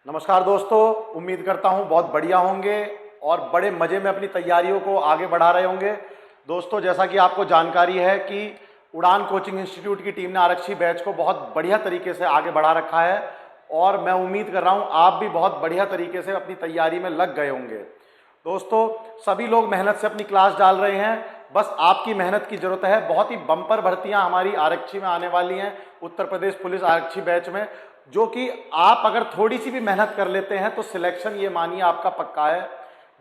नमस्कार दोस्तों, उम्मीद करता हूँ बहुत बढ़िया होंगे और बड़े मज़े में अपनी तैयारियों को आगे बढ़ा रहे होंगे। दोस्तों, जैसा कि आपको जानकारी है कि उड़ान कोचिंग इंस्टीट्यूट की टीम ने आरक्षी बैच को बहुत बढ़िया तरीके से आगे बढ़ा रखा है और मैं उम्मीद कर रहा हूँ आप भी बहुत बढ़िया तरीके से अपनी तैयारी में लग गए होंगे। दोस्तों, सभी लोग मेहनत से अपनी क्लास डाल रहे हैं, बस आपकी मेहनत की ज़रूरत है। बहुत ही बम्पर भर्तियां हमारी आरक्षी में आने वाली हैं, उत्तर प्रदेश पुलिस आरक्षी बैच में, जो कि आप अगर थोड़ी सी भी मेहनत कर लेते हैं तो सिलेक्शन ये मानिए आपका पक्का है।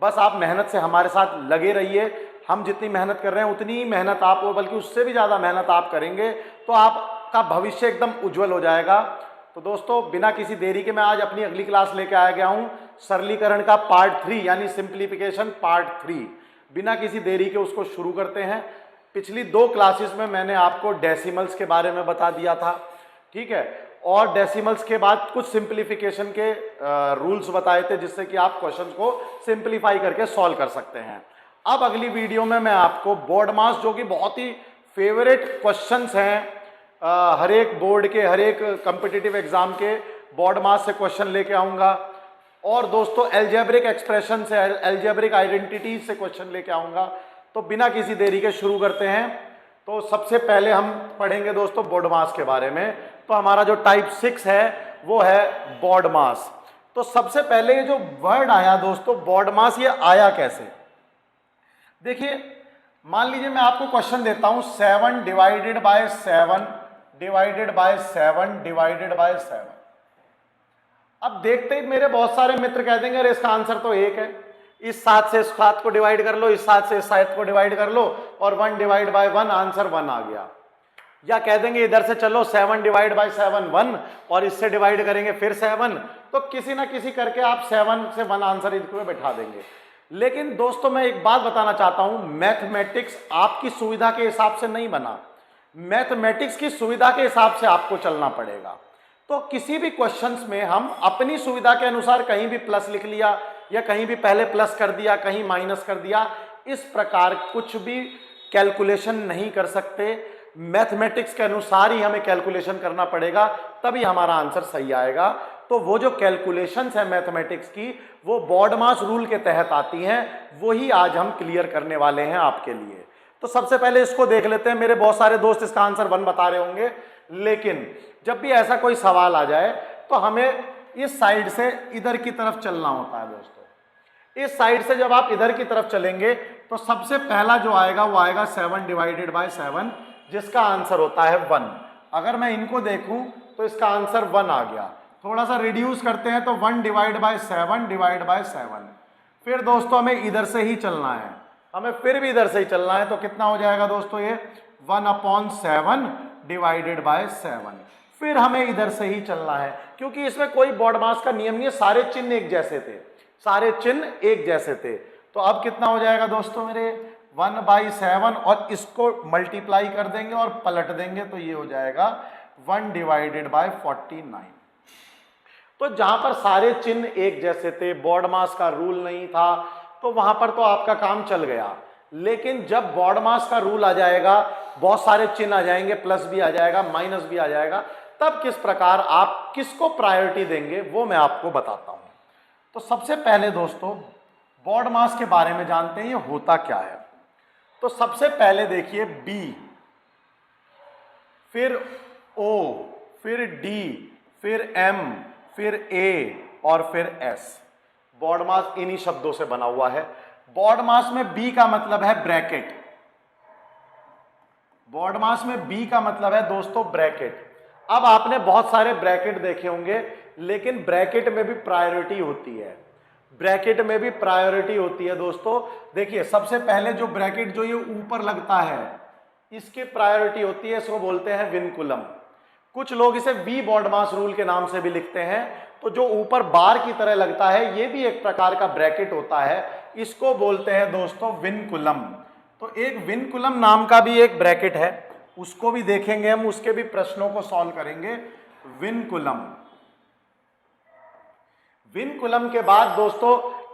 बस आप मेहनत से हमारे साथ लगे रहिए। हम जितनी मेहनत कर रहे हैं उतनी ही मेहनत आप, बल्कि उससे भी ज़्यादा मेहनत आप करेंगे तो आपका भविष्य एकदम उज्जवल हो जाएगा। तो दोस्तों, बिना किसी देरी के मैं आज अपनी अगली क्लास लेके आ गया हूँ, सरलीकरण का पार्ट 3 यानी सिंप्लीफिकेशन पार्ट 3। बिना किसी देरी के उसको शुरू करते हैं। पिछली 2 क्लासेस में मैंने आपको डेसिमल्स के बारे में बता दिया था, ठीक है, और डेसिमल्स के बाद कुछ सिंप्लीफिकेशन के रूल्स बताए थे जिससे कि आप क्वेश्चंस को सिंप्लीफाई करके सॉल्व कर सकते हैं। अब अगली वीडियो में मैं आपको बोर्ड मास, जो कि बहुत ही फेवरेट क्वेश्चंस हैं, हर एक बोर्ड के, हर एक कॉम्पिटिटिव एग्जाम के बोर्ड मास से क्वेश्चन लेके आऊँगा। और दोस्तों, एल्जेब्रिक एक्सप्रेशन से, एल्जेब्रिक आइडेंटिटी से क्वेश्चन लेके आऊँगा। तो बिना किसी देरी के शुरू करते हैं। तो सबसे पहले हम पढ़ेंगे दोस्तों बोर्ड मास के बारे में। तो हमारा जो टाइप 6 है वो है बोर्ड मास। तो सबसे पहले ये जो वर्ड आया दोस्तों बोर्ड मास, ये आया कैसे? देखिए, मान लीजिए मैं आपको क्वेश्चन देता हूं 7 divided by 7 divided by 7 divided by 7। अब देखते ही मेरे बहुत सारे मित्र कह देंगे अरे इसका आंसर तो 1 है, इस 7 से इस 7 को डिवाइड कर लो, इस 7 से इस 7 को डिवाइड कर लो और 1 डिवाइड बाय 1 आंसर 1 आ गया। या कह देंगे इधर से चलो 7 डिवाइड बाय 7 1 और इससे डिवाइड करेंगे फिर 7, तो किसी ना किसी करके आप 7 से 1 आंसर इनको बैठा देंगे। लेकिन दोस्तों, मैं एक बात बताना चाहता हूं, मैथमेटिक्स आपकी सुविधा के हिसाब से नहीं बना, मैथमेटिक्स की सुविधा के हिसाब से आपको चलना पड़ेगा। तो किसी भी क्वेश्चंस में हम अपनी सुविधा के अनुसार कहीं भी प्लस लिख लिया या कहीं भी पहले प्लस कर दिया, कहीं माइनस कर दिया, इस प्रकार कुछ भी कैलकुलेशन नहीं कर सकते। मैथमेटिक्स के अनुसार ही हमें कैलकुलेशन करना पड़ेगा, तभी हमारा आंसर सही आएगा। तो वो जो कैलकुलेशंस है मैथमेटिक्स की, वो बोर्ड मास रूल के तहत आती हैं, वही आज हम क्लियर करने वाले हैं आपके लिए। तो सबसे पहले इसको देख लेते हैं। मेरे बहुत सारे दोस्त इसका आंसर 1 बता रहे होंगे, लेकिन जब भी ऐसा कोई सवाल आ जाए तो हमें इस साइड से इधर की तरफ चलना होता है दोस्तों। इस साइड से जब आप इधर की तरफ चलेंगे तो सबसे पहला जो आएगा वो आएगा 7 डिवाइडेड बाय 7, जिसका आंसर होता है 1। अगर मैं इनको देखूं तो इसका आंसर 1 आ गया। थोड़ा सा रिड्यूस करते हैं तो 1 डिवाइड बाय 7 डिवाइड बाय 7। फिर दोस्तों हमें इधर से ही चलना है, हमें फिर भी इधर से ही चलना है। तो कितना हो जाएगा दोस्तों, ये 1/7 डिवाइडेड बाय 7। फिर हमें इधर से ही चलना है, क्योंकि इसमें कोई बोर्ड मास का नियम नहीं है, सारे चिन्ह एक जैसे थे, सारे चिन्ह एक जैसे थे। तो अब कितना हो जाएगा दोस्तों मेरे, 1/7 और इसको मल्टीप्लाई कर देंगे और पलट देंगे तो ये हो जाएगा 1 डिवाइडेड बाय 49। तो जहां पर सारे चिन्ह एक जैसे थे, बोर्ड मास का रूल नहीं था, तो वहां पर तो आपका काम चल गया। लेकिन जब बोर्ड मास का रूल आ जाएगा, बहुत सारे चिन्ह आ जाएंगे, प्लस भी आ जाएगा, माइनस भी आ जाएगा, तब किस प्रकार आप किसको प्रायोरिटी देंगे वो मैं आपको बताता हूं। तो सबसे पहले दोस्तों बोर्ड मास के बारे में जानते हैं ये होता क्या है। तो सबसे पहले देखिए B, फिर O, फिर D, फिर M, फिर A और फिर S। बोर्ड मास इन्हीं शब्दों से बना हुआ है। बोर्ड मास में B का मतलब है ब्रैकेट। बोर्ड मास में B का मतलब है दोस्तों ब्रैकेट। अब आपने बहुत सारे ब्रैकेट देखे होंगे, लेकिन ब्रैकेट में भी प्रायोरिटी होती है, ब्रैकेट में भी प्रायोरिटी होती है दोस्तों। देखिए, सबसे पहले जो ब्रैकेट जो ये ऊपर लगता है इसकी प्रायोरिटी होती है, इसको बोलते हैं विनकुलम। कुछ लोग इसे वी बोर्ड मास रूल के नाम से भी लिखते हैं। तो जो ऊपर बार की तरह लगता है ये भी एक प्रकार का ब्रैकेट होता है, इसको बोलते हैं दोस्तों विनकुलम। तो एक विनकुलम नाम का भी एक ब्रैकेट है, उसको भी देखेंगे हम, उसके भी प्रश्नों को सॉल्व करेंगे। विनकुलम, विनकुलम के बाद दोस्तों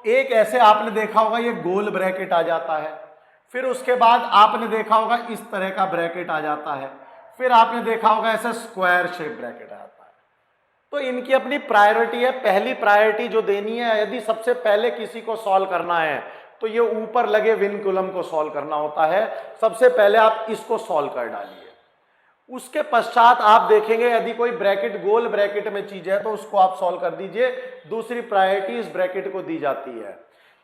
एक ऐसे आपने देखा होगा ये गोल ब्रैकेट आ जाता है, फिर उसके बाद आपने देखा होगा इस तरह का ब्रैकेट आ जाता है, फिर आपने देखा होगा ऐसा स्क्वायर शेप ब्रैकेट आता है। तो इनकी अपनी प्रायोरिटी है। पहली प्रायोरिटी जो देनी है, यदि सबसे पहले किसी को सॉल्व करना है तो ये ऊपर लगे विनकुलम को सॉल्व करना होता है। सबसे पहले आप इसको सॉल्व कर डालिए। उसके पश्चात आप देखेंगे यदि कोई ब्रैकेट गोल ब्रैकेट में चीज है तो उसको आप सॉल्व कर दीजिए। दूसरी प्रायोरिटी इस ब्रैकेट को दी जाती है।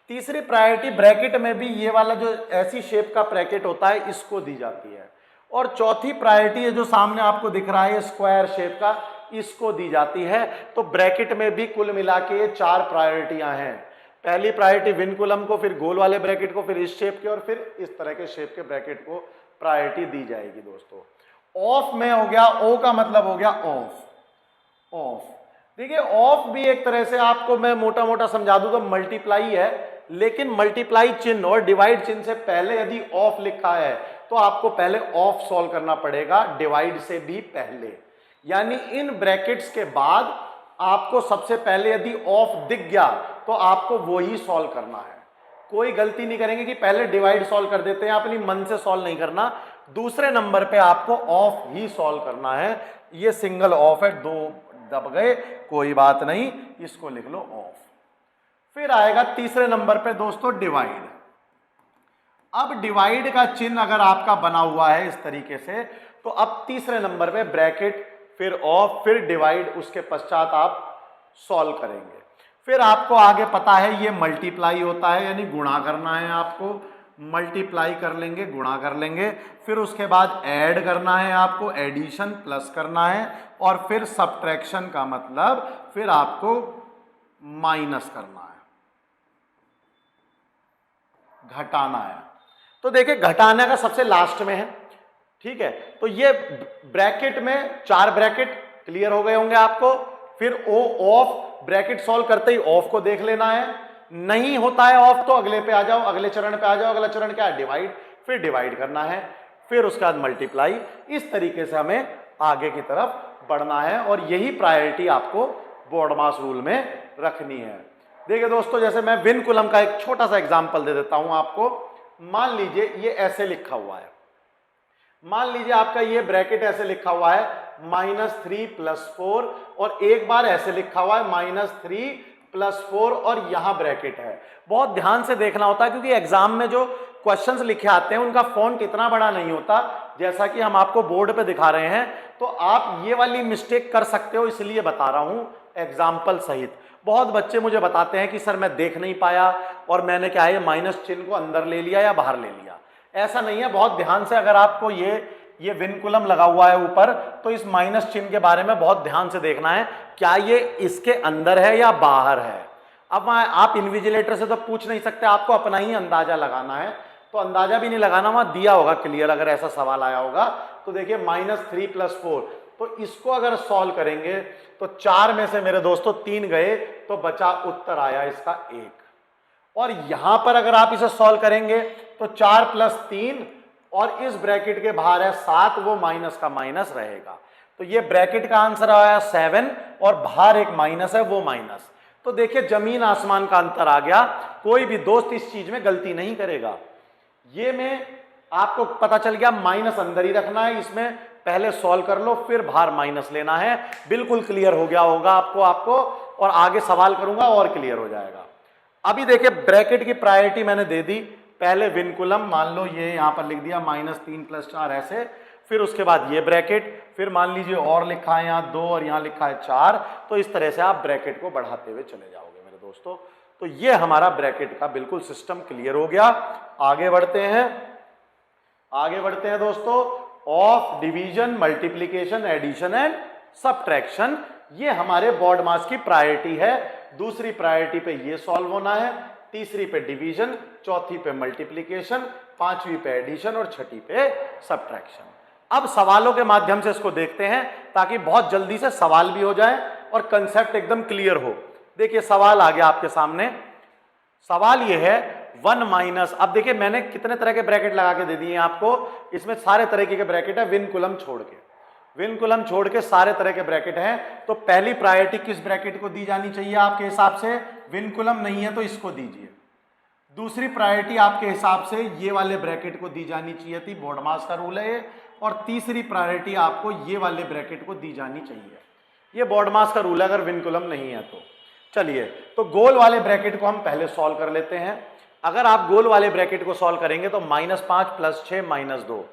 तीसरी प्रायोरिटी ब्रैकेट में भी ये वाला जो ऐसी शेप का ब्रैकेट होता है इसको दी जाती है। और चौथी प्रायोरिटी है जो सामने आपको दिख रहा है स्क्वायर शेप का, इसको दी जाती है। तो ब्रैकेट में भी कुल मिला के 4 प्रायोरिटियां हैं। पहली प्रायोरिटी विनकुलम को, फिर गोल वाले ब्रैकेट को, फिर इस शेप के और फिर इस तरह के शेप के ब्रैकेट को प्रायोरिटी दी जाएगी दोस्तों। ऑफ में हो गया, ओ का मतलब हो गया ऑफ। ऑफ देखिए, ऑफ भी एक तरह से आपको मैं मोटा मोटा समझा दूं तो मल्टीप्लाई है, लेकिन मल्टीप्लाई चिन्ह और डिवाइड चिन्ह से पहले यदि ऑफ लिखा है तो आपको पहले ऑफ सॉल्व करना पड़ेगा डिवाइड से भी पहले। यानी इन ब्रैकेट्स के बाद आपको सबसे पहले यदि ऑफ दिख गया तो आपको वो ही सॉल्व करना है। कोई गलती नहीं करेंगे कि पहले डिवाइड सॉल्व कर देते हैं, अपनी मन से सॉल्व नहीं करना। दूसरे नंबर पे आपको ऑफ ही सॉल्व करना है। ये सिंगल ऑफ है, 2 दब गए, कोई बात नहीं, इसको लिख लो ऑफ। फिर आएगा तीसरे नंबर पे दोस्तों डिवाइड। अब डिवाइड का चिन्ह अगर आपका बना हुआ है इस तरीके से, तो अब तीसरे नंबर पे ब्रैकेट, फिर ऑफ, फिर डिवाइड, उसके पश्चात आप सॉल्व करेंगे। फिर आपको आगे पता है ये मल्टीप्लाई होता है, यानी गुणा करना है आपको। मल्टीप्लाई कर लेंगे, गुणा कर लेंगे। फिर उसके बाद ऐड करना है आपको, एडिशन प्लस करना है। और फिर सब्ट्रैक्शन का मतलब फिर आपको माइनस करना है, घटाना है। तो देखिए घटाने का सबसे लास्ट में है, ठीक है। तो ये ब्रैकेट में 4 ब्रैकेट क्लियर हो गए होंगे आपको। फिर ओ ऑफ, ब्रैकेट सॉल्व करते ही ऑफ को देख लेना है। नहीं होता है ऑफ तो अगले पे आ जाओ, अगले चरण पे आ जाओ। अगला चरण क्या है? डिवाइड। फिर डिवाइड करना है, फिर उसके बाद मल्टीप्लाई। इस तरीके से हमें आगे की तरफ बढ़ना है और यही प्रायोरिटी आपको बोर्डमास रूल में रखनी है। देखिए दोस्तों, जैसे मैं विनकुलम का एक छोटा सा एग्जाम्पल दे देता हूं आपको। मान लीजिए ये ऐसे लिखा हुआ है, मान लीजिए आपका ये ब्रैकेट ऐसे लिखा हुआ है -3 + 4, और एक बार ऐसे लिखा हुआ है -3 + 4 और यहां ब्रैकेट है। बहुत ध्यान से देखना होता है क्योंकि एग्जाम में जो क्वेश्चंस लिखे आते हैं उनका फॉन्ट इतना बड़ा नहीं होता जैसा कि हम आपको बोर्ड पे दिखा रहे हैं। तो आप ये वाली मिस्टेक कर सकते हो, इसलिए बता रहा हूं एग्जाम्पल सहित। बहुत बच्चे मुझे बताते हैं कि सर मैं देख नहीं पाया और मैंने क्या है माइनस चिन्ह को अंदर ले लिया या बाहर ले लिया। ऐसा नहीं है, बहुत ध्यान से अगर आपको ये विनकुलम लगा हुआ है ऊपर, तो इस माइनस चिन्ह के बारे में बहुत ध्यान से देखना है, क्या ये इसके अंदर है या बाहर है। अब आप इन्विजिलेटर से तो पूछ नहीं सकते, आपको अपना ही अंदाजा लगाना है। तो अंदाजा भी नहीं लगाना, वहां दिया होगा क्लियर, अगर ऐसा सवाल आया होगा तो देखिए -3 + 4। तो इसको अगर सॉल्व करेंगे तो 4 में से मेरे दोस्तों 3 गए, तो बचा उत्तर आया इसका 1। और यहां पर अगर आप इसे सॉल्व करेंगे तो 4 + 3 और इस ब्रैकेट के बाहर है 7, वो माइनस का माइनस रहेगा। तो ये ब्रैकेट का आंसर आया 7 और बाहर एक माइनस है, वो माइनस। तो देखिए जमीन आसमान का अंतर आ गया। कोई भी दोस्त इस चीज में गलती नहीं करेगा। ये में आपको पता चल गया माइनस अंदर ही रखना है, इसमें पहले सॉल्व कर लो फिर बाहर माइनस लेना है। बिल्कुल क्लियर हो गया होगा आपको और आगे सवाल करूंगा और क्लियर हो जाएगा। अभी देखिए ब्रैकेट की प्रायोरिटी मैंने दे दी। पहले विनकुलम, मान लो ये यहां पर लिख दिया -3 + 4 ऐसे, फिर उसके बाद ये ब्रैकेट, फिर मान लीजिए और लिखा है यहाँ 2 और यहाँ लिखा है 4। तो इस तरह से आप ब्रैकेट को बढ़ाते हुए चले जाओगे मेरे दोस्तों। तो ये हमारा ब्रैकेट का बिल्कुल सिस्टम क्लियर हो गया। आगे बढ़ते हैं दोस्तों। Of, division, multiplication, addition and subtraction, ये हमारे बोर्ड मास की प्रायोरिटी है। दूसरी प्रायोरिटी पे ये सॉल्व होना है, तीसरी पे डिवीजन, चौथी पे मल्टीप्लीकेशन, पांचवी पे एडिशन और छठी पे सब्ट्रैक्शन। अब सवालों के माध्यम से इसको देखते हैं ताकि बहुत जल्दी से सवाल भी हो जाए और कंसेप्ट एकदम क्लियर हो। देखिए सवाल आ गया आपके सामने। सवाल ये है 1 अब देखिए मैंने कितने तरह के ब्रैकेट लगा के दे दिए हैं आपको। इसमें सारे तरीके के ब्रैकेट है, विनकुलम छोड़ के सारे तरह के ब्रैकेट हैं। तो पहली प्रायोरिटी किस ब्रैकेट को दी जानी चाहिए आपके हिसाब से? विनकुलम नहीं है तो इसको दीजिए। दूसरी प्रायोरिटी आपके हिसाब से ये वाले ब्रैकेट को दी जानी चाहिए थी, बोर्डमास का रूल है ये। और तीसरी प्रायोरिटी आपको ये वाले ब्रैकेट को दी जानी चाहिए। ये बॉडमास का रूल है अगर विनकुलम नहीं है तो। चलिए, तो गोल वाले ब्रैकेट को हम पहले सॉल्व कर लेते हैं। अगर आप गोल वाले ब्रैकेट को सॉल्व करेंगे तो -5 + 6 -2,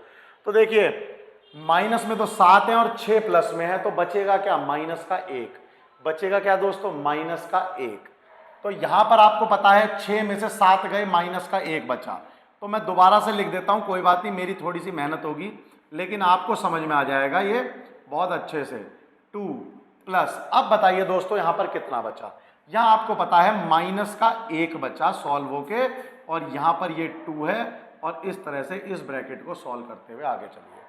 तो देखिए माइनस में तो 7 है और 6 प्लस में है, तो बचेगा क्या, -1। बचेगा क्या दोस्तों, -1। तो यहां पर आपको पता है 6 में से 7 गए, -1 बचा। तो मैं दोबारा से लिख देता हूं, कोई बात नहीं, मेरी थोड़ी सी मेहनत होगी लेकिन आपको समझ में आ जाएगा ये बहुत अच्छे से। 2 प्लस, अब बताइए दोस्तों यहां पर कितना बचा। यहां आपको पता है -1 बचा सॉल्व होके, और यहां पर ये 2 है, और इस तरह से इस ब्रैकेट को सॉल्व करते हुए आगे चलिए।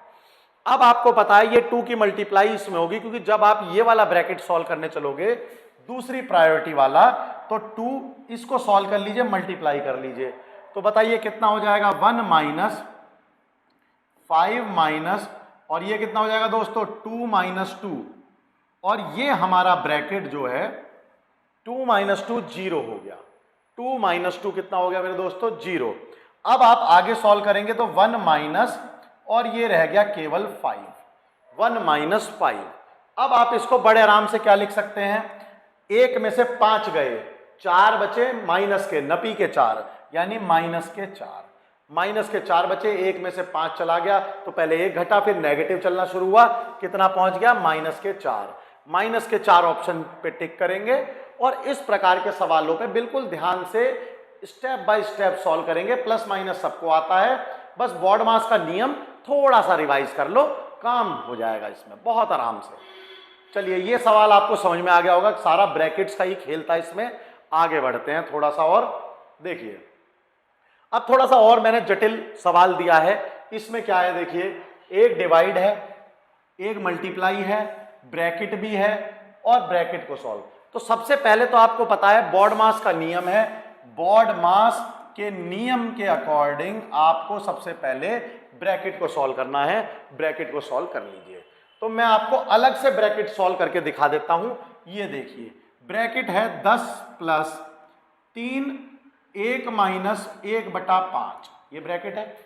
अब आपको पता है ये 2 की मल्टीप्लाई इसमें होगी, क्योंकि जब आप ये वाला ब्रैकेट सॉल्व करने चलोगे दूसरी प्रायोरिटी वाला, तो 2 इसको सॉल्व कर लीजिए, मल्टीप्लाई कर लीजिए, तो बताइए कितना हो जाएगा, 1 - 5 माइनस, और ये कितना हो जाएगा दोस्तों, 2 - 2, और ये हमारा ब्रैकेट जो है 2 - 2 0 हो गया। 2 - 2 कितना हो गया मेरे दोस्तों, 0। अब आप आगे सॉल्व करेंगे तो 1 माइनस, और ये रह गया केवल 5, 1 - 5। अब आप इसको बड़े आराम से क्या लिख सकते हैं, 1 में से 5 गए, 4 बचे माइनस के, नपी के 4, यानी -4। -4 बचे, 1 में से 5 चला गया, तो पहले 1 घटा, फिर नेगेटिव चलना शुरू हुआ, कितना पहुंच गया, -4। -4 ऑप्शन पे टिक करेंगे, और इस प्रकार के सवालों पे बिल्कुल ध्यान से स्टेप बाय स्टेप सॉल्व करेंगे। प्लस माइनस सबको आता है, बस बॉडमास का नियम थोड़ा सा रिवाइज कर लो, काम हो जाएगा इसमें बहुत आराम से। चलिए, ये सवाल आपको समझ में आ गया होगा, सारा ब्रैकेट्स का ही खेल था इसमें। आगे बढ़ते हैं थोड़ा सा और देखिए। अब थोड़ा सा और मैंने जटिल सवाल दिया है। इसमें क्या है देखिए, एक डिवाइड है, एक मल्टीप्लाई है, ब्रैकेट भी है, और ब्रैकेट को सॉल्व। तो सबसे पहले तो आपको पता है बॉडमास का नियम है, बॉडमास के नियम के अकॉर्डिंग आपको सबसे पहले ब्रैकेट को सॉल्व करना है। ब्रैकेट को सॉल्व कर लीजिए, तो मैं आपको अलग से ब्रैकेट सॉल्व करके दिखा देता हूं। ये देखिए, ब्रैकेट है 10 + 3 1 - 1/5, ये ब्रैकेट है।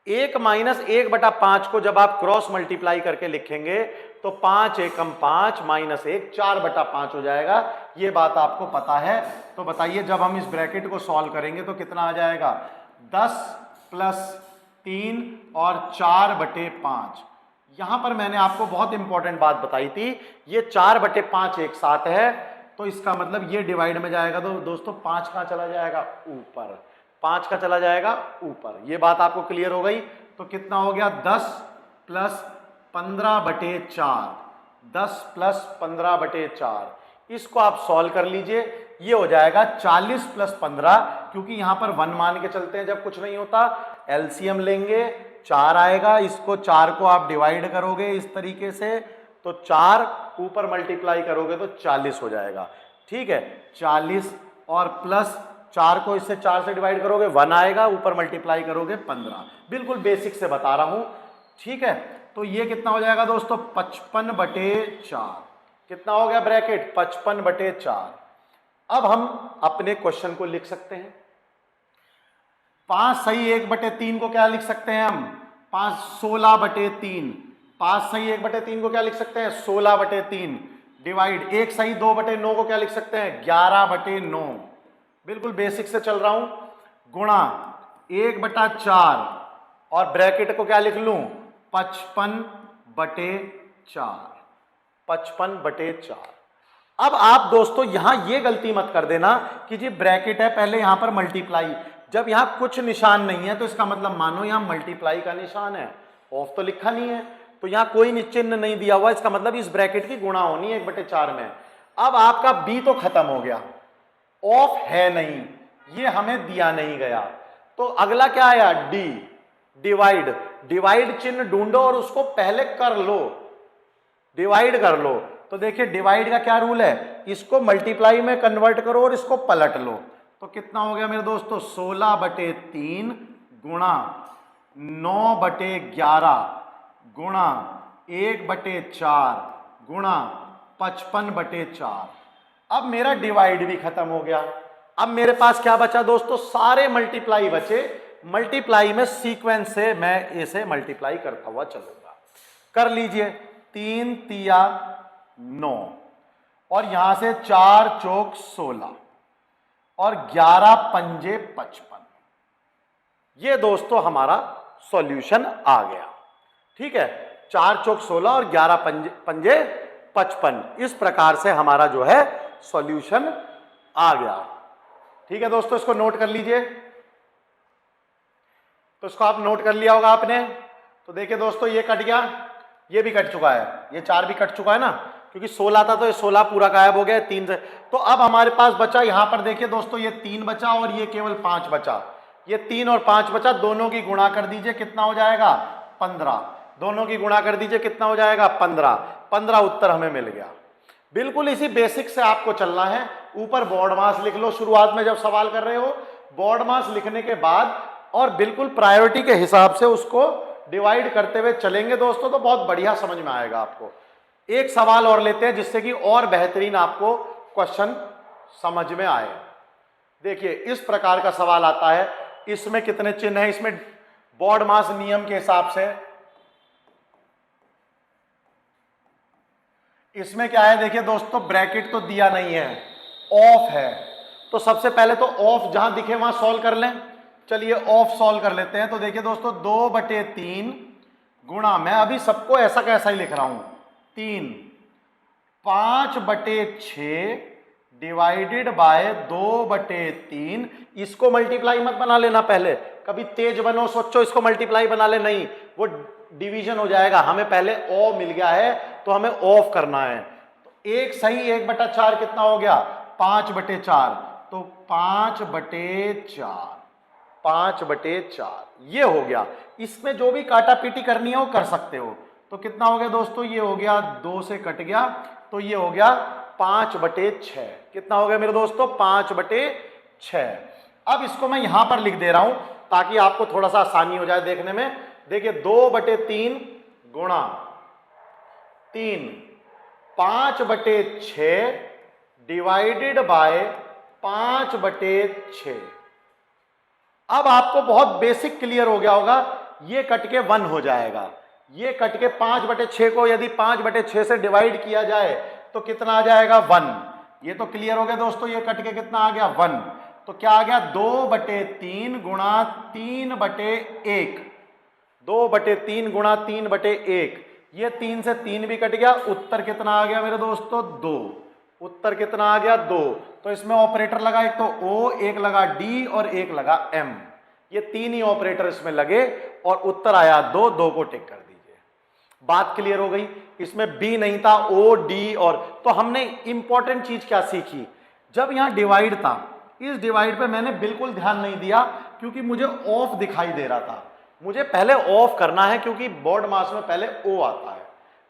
1 - 1/5 को जब आप क्रॉस मल्टीप्लाई करके लिखेंगे तो 5 एकम 5 -1 4/5 हो जाएगा। ये बात आपको पता है। तो बताइए जब हम इस ब्रैकेट को सॉल्व करेंगे तो कितना आ जाएगा, 10 + 3 और 4/5। यहां पर मैंने आपको बहुत इंपॉर्टेंट बात बताई थी, ये 4/5 एक साथ है, तो इसका मतलब ये डिवाइड में जाएगा तो दोस्तों 5 कहां चला जाएगा, ऊपर। 5 का चला जाएगा ऊपर। ये बात आपको क्लियर हो गई। तो कितना हो गया, 10 + 15/4, 10 + 15/4। इसको आप सॉल्व कर लीजिए, ये हो जाएगा 40 + 15, क्योंकि यहां पर 1 मान के चलते हैं जब कुछ नहीं होता। एलसीएम लेंगे, 4 आएगा, इसको 4 को आप डिवाइड करोगे इस तरीके से, तो 4 ऊपर मल्टीप्लाई करोगे तो 40 हो जाएगा। ठीक है, 40 और प्लस 4 को इससे 4 से डिवाइड करोगे 1 आएगा, ऊपर मल्टीप्लाई करोगे 15। बिल्कुल बेसिक से बता रहा हूं, ठीक है। तो ये कितना हो जाएगा दोस्तों, 55/4। कितना हो गया ब्रैकेट, 55/4। अब हम अपने क्वेश्चन को लिख सकते हैं। 5 सही 1/3 को क्या लिख सकते हैं हम, 16/3। 5 सही 1/3 को क्या लिख सकते हैं, 16/3। डिवाइड 1 सही 2/9 को क्या लिख सकते हैं, 11/9। बिल्कुल बेसिक से चल रहा हूं। गुणा 1/4, और ब्रैकेट को क्या लिख लूं, 55/4। 55/4। अब आप दोस्तों यहां ये गलती मत कर देना कि जी ब्रैकेट है, पहले यहां पर मल्टीप्लाई। जब यहां कुछ निशान नहीं है तो इसका मतलब मानो यहां मल्टीप्लाई का निशान है, ऑफ तो लिखा नहीं है, तो यहां कोई चिन्ह नहीं दिया हुआ, इसका मतलब इस ब्रैकेट की गुणा होनी है 1/4 में। अब आपका बी तो खत्म हो गया, ऑफ है नहीं, ये हमें दिया नहीं गया, तो अगला क्या आया, डी, डिवाइड। डिवाइड चिन्ह ढूंढो और उसको पहले कर लो, डिवाइड कर लो। तो देखिए डिवाइड का क्या रूल है, इसको मल्टीप्लाई में कन्वर्ट करो और इसको पलट लो। तो कितना हो गया मेरे दोस्तों, 16/3 गुणा 9/11 गुणा 1/4 गुणा 55/4। अब मेरा डिवाइड भी खत्म हो गया। अब मेरे पास क्या बचा दोस्तों, सारे मल्टीप्लाई बचे। मल्टीप्लाई में सीक्वेंस से मैं इसे मल्टीप्लाई करता हुआ चलूंगा। कर लीजिए, 3 तिया 9 और यहां से 4 चौक 16 और 11 पंजे 55। ये दोस्तों हमारा सॉल्यूशन आ गया। ठीक है, 4 चौक 16 और 11 पंजे 55, इस प्रकार से हमारा जो है सॉल्यूशन आ गया। ठीक है दोस्तों, इसको नोट कर लीजिए। तो इसको आप नोट कर लिया होगा आपने। तो देखिए दोस्तों, ये कट गया, ये भी कट चुका है, ये 4 भी कट चुका है ना, क्योंकि 16 था तो ये 16 पूरा गायब हो गया 3 से। तो अब हमारे पास बचा यहां पर देखिए दोस्तों, ये 3 बचा और ये केवल 5 बचा। ये 3 और 5 बचा, दोनों की गुणा कर दीजिए, कितना हो जाएगा 15। दोनों की गुणा कर दीजिए, कितना हो जाएगा 15। 15 उत्तर हमें मिल गया। बिल्कुल इसी बेसिक से आपको चलना है। ऊपर बोर्ड मास लिख लो शुरुआत में जब सवाल कर रहे हो। बोर्ड मास लिखने के बाद और बिल्कुल प्रायोरिटी के हिसाब से उसको डिवाइड करते हुए चलेंगे दोस्तों, तो बहुत बढ़िया समझ में आएगा आपको। एक सवाल और लेते हैं जिससे कि और बेहतरीन आपको क्वेश्चन समझ में आए। देखिए इस प्रकार का सवाल आता है। इसमें कितने चिन्ह हैं? इसमें बोर्ड मास नियम के हिसाब से इसमें क्या है, देखिए दोस्तों, ब्रैकेट तो दिया नहीं है, ऑफ है। तो सबसे पहले तो ऑफ जहां दिखे वहां सॉल्व कर लें। चलिए ऑफ सॉल्व कर लेते हैं। तो देखिए दोस्तों, 2/3 गुणा, मैं अभी सबको ऐसा कैसा ही लिख रहा हूं, 3, 5/6 डिवाइडेड बाय 2/3। इसको मल्टीप्लाई मत बना लेना, पहले कभी तेज बनो सोचो इसको मल्टीप्लाई बना ले, नहीं, वो डिवीजन हो जाएगा। हमें पहले ओ मिल गया है तो हमें ऑफ करना है। तो एक सही 1/4 कितना हो गया, 5/4। तो 5/4, 5/4 ये हो गया। इसमें जो भी काटा पीटी करनी है वो कर सकते हो। तो कितना हो गया दोस्तों, ये हो गया 2 से कट गया, तो ये हो गया 5/6। कितना हो गया मेरे दोस्तों, 5/6। अब इसको मैं यहां पर लिख दे रहा हूं ताकि आपको थोड़ा सा आसानी हो जाए देखने में। देखिए 2/3 गुणा 3, 5/6 डिवाइडेड बाय 5/6। अब आपको बहुत बेसिक क्लियर हो गया होगा, ये कट के 1 हो जाएगा। ये कट के 5/6 को यदि 5/6 से डिवाइड किया जाए तो कितना आ जाएगा, 1। ये तो क्लियर हो गया दोस्तों, ये कट के कितना आ गया, 1। तो क्या आ गया, 2/3 गुणा 3/1। 2/3 गुणा 3/1। ये 3 से 3 भी कट गया। उत्तर कितना आ गया मेरे दोस्तों, 2। उत्तर कितना आ गया, 2। तो इसमें ऑपरेटर लगा, एक तो ओ, एक लगा डी और एक लगा एम। ये 3 ही ऑपरेटर इसमें लगे और उत्तर आया 2। 2 को टिक कर दीजिए। बात क्लियर हो गई। इसमें बी नहीं था, ओ डी। और तो हमने इंपॉर्टेंट चीज क्या सीखी, जब यहां डिवाइड था, इस डिवाइड पे मैंने बिल्कुल ध्यान नहीं दिया क्योंकि मुझे ऑफ दिखाई दे रहा था। मुझे पहले ऑफ करना है क्योंकि बोर्ड मास में पहले ओ आता है।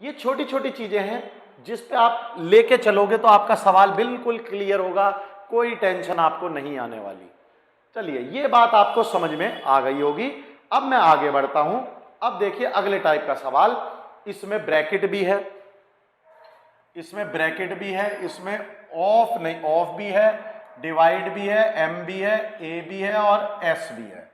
ये छोटी छोटी चीजें हैं जिस पे आप लेके चलोगे तो आपका सवाल बिल्कुल क्लियर होगा, कोई टेंशन आपको नहीं आने वाली। चलिए ये बात आपको समझ में आ गई होगी। अब मैं आगे बढ़ता हूं। अब देखिए अगले टाइप का सवाल। इसमें ब्रैकेट भी है, इसमें ब्रैकेट भी है, इसमें ऑफ नहीं, ऑफ भी है, डिवाइड भी है, एम भी है, ए भी है और एस भी है।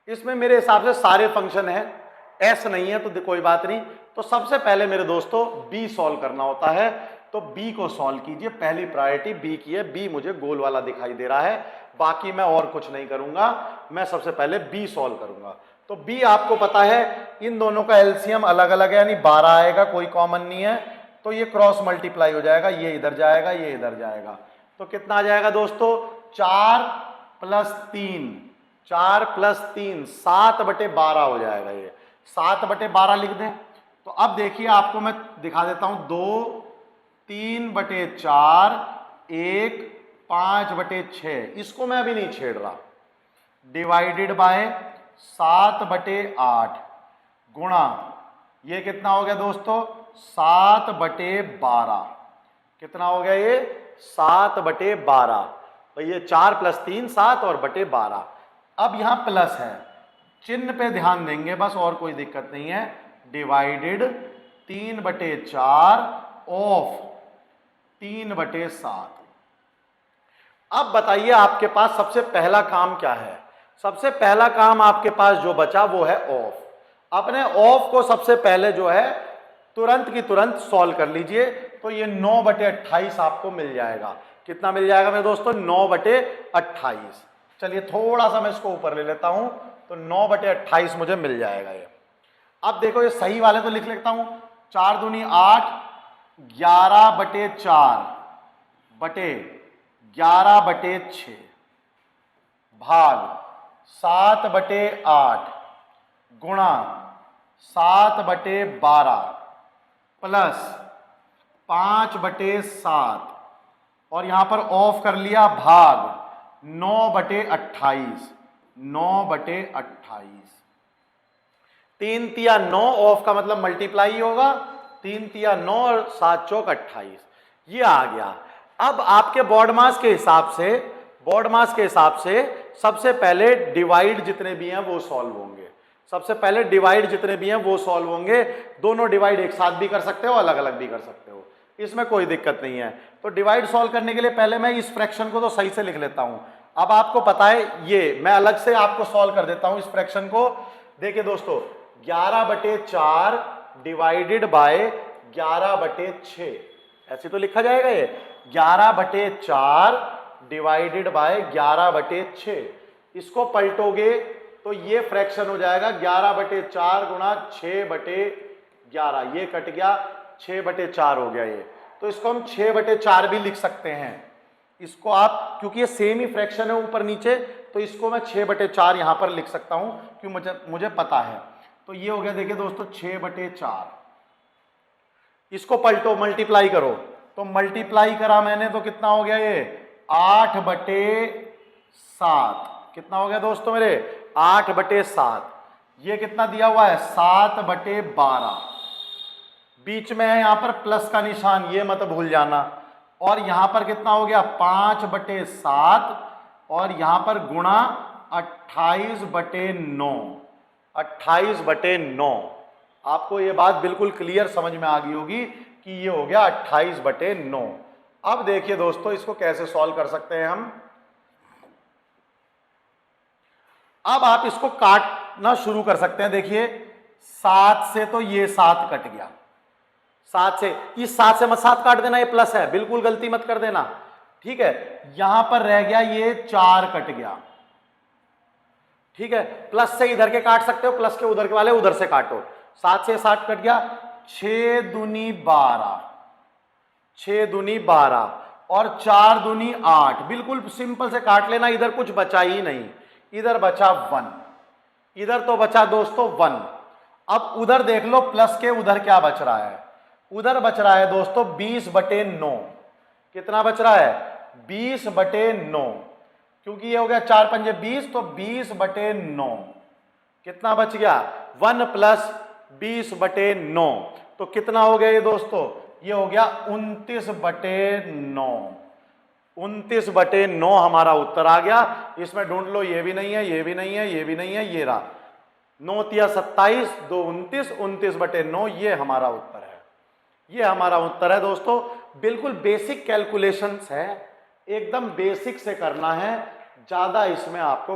इसमें मेरे हिसाब से सारे फंक्शन है, एस नहीं है तो कोई बात नहीं। तो सबसे पहले मेरे दोस्तों बी सॉल्व करना होता है। तो बी को सॉल्व कीजिए, पहली प्रायोरिटी बी की है। बी मुझे गोल वाला दिखाई दे रहा है, बाकी मैं और कुछ नहीं करूंगा, मैं सबसे पहले बी सॉल्व करूंगा। तो बी आपको पता है इन दोनों का एलसीएम अलग अलग है, यानी 12 आएगा, कोई कॉमन नहीं है। तो ये क्रॉस मल्टीप्लाई हो जाएगा, ये इधर जाएगा, ये इधर जाएगा। तो कितना आ जाएगा दोस्तों, 4 + 3, 4 + 3 7/12 हो जाएगा। ये 7/12 लिख दें। तो अब देखिए आपको मैं दिखा देता हूं, 2 3/4 1 5/6। इसको मैं अभी नहीं छेड़ रहा। डिवाइडेड बाय 7/8 गुणा, ये कितना हो गया दोस्तों, 7/12। कितना हो गया ये, 7/12। तो ये 4 + 3 7 और बटे 12। अब यहां प्लस है, चिन्ह पे ध्यान देंगे बस, और कोई दिक्कत नहीं है। Divided 3/4 of 3/7। अब बताइए आपके पास सबसे पहला काम क्या है। सबसे पहला काम आपके पास जो बचा वो है ऑफ। अपने ऑफ को सबसे पहले जो है तुरंत की तुरंत सॉल्व कर लीजिए। तो ये 9/28 आपको मिल जाएगा। कितना मिल जाएगा मेरे दोस्तों? 9/28। चलिए थोड़ा सा मैं इसको ऊपर ले लेता हूं, तो 9/28 मुझे मिल जाएगा ये। अब देखो ये सही वाले तो लिख लेता हूं, 4 दूनी 8, 11/4 बटे 11/6 भाग 7/8 गुणा 7/12 प्लस 5/7 और यहां पर ऑफ कर लिया भाग 9/28। 9/28 3 तिया 9 ऑफ का मतलब मल्टीप्लाई होगा, 3 तिया 9 और 7 चौक 28, ये आ गया। अब आपके बोर्ड मास के हिसाब से सबसे पहले डिवाइड जितने भी हैं वो सॉल्व होंगे। दोनों डिवाइड एक साथ भी कर सकते हो, अलग अलग भी कर सकते हो, इसमें कोई दिक्कत नहीं है। तो डिवाइड सॉल्व करने के लिए पहले मैं इस फ्रैक्शन को तो सही से लिख लेता हूं। अब आपको पता है ये मैं अलग से आपको सॉल्व कर देता हूं इस फ्रैक्शन को। देखिए दोस्तों 11/4 डिवाइडेड बाय 11/6 ऐसे तो लिखा जाएगा ये 11/4 डिवाइडेड बाय 11/6। इसको पलटोगे तो ये फ्रैक्शन हो जाएगा 11/4 गुणा 6/11, ये कट गया 6/4 हो गया ये। तो इसको हम 6/4 भी लिख सकते हैं। इसको आप क्योंकि ये सेम ही फ्रैक्शन है ऊपर नीचे, तो इसको मैं 6/4 यहां पर लिख सकता हूं क्योंकि मुझे पता है। तो ये हो गया देखिए दोस्तों 6/4। इसको पलटो मल्टीप्लाई करो, तो मल्टीप्लाई करा मैंने तो कितना हो गया ये 8/7। कितना हो गया दोस्तों मेरे 8/7। ये कितना दिया हुआ है 7/12। बीच में है यहां पर प्लस का निशान, ये मत भूल जाना। और यहां पर कितना हो गया 5/7 और यहां पर गुणा 28/9। 28/9 आपको ये बात बिल्कुल क्लियर समझ में आ गई होगी कि ये हो गया 28/9। अब देखिए दोस्तों इसको कैसे सॉल्व कर सकते हैं हम। अब आप इसको काटना शुरू कर सकते हैं। देखिए 7 से तो ये 7 कट गया, 7 से इस 7 से मत 7 काट देना, ये प्लस है, बिल्कुल गलती मत कर देना, ठीक है। यहां पर रह गया ये 4 कट गया, ठीक है। प्लस से इधर के काट सकते हो, प्लस के उधर के वाले उधर से काटो। 7 से 7 कट गया, 6 दूनी 12, 6 दूनी 12 और 4 दूनी 8। बिल्कुल सिंपल से काट लेना, इधर कुछ बचा ही नहीं, इधर बचा 1, इधर तो बचा दोस्तों 1। अब उधर देख लो प्लस के उधर क्या बच रहा है, उधर बच रहा है दोस्तों 20/9। कितना बच रहा है 20/9, क्योंकि ये हो गया 4 पंजे 20, तो 20/9 कितना बच गया 1 + 20/9, तो कितना हो गया ये दोस्तों, ये हो गया 29/9। 29/9 हमारा उत्तर आ गया। इसमें ढूंढ लो, ये भी नहीं है, ये भी नहीं है, ये भी नहीं है, ये रहा 9 तिया 27, 2 29, 29/9 ये हमारा उत्तर है। ये हमारा उत्तर है दोस्तों। बिल्कुल बेसिक कैलकुलेशंस है, एकदम बेसिक से करना है, ज्यादा इसमें आपको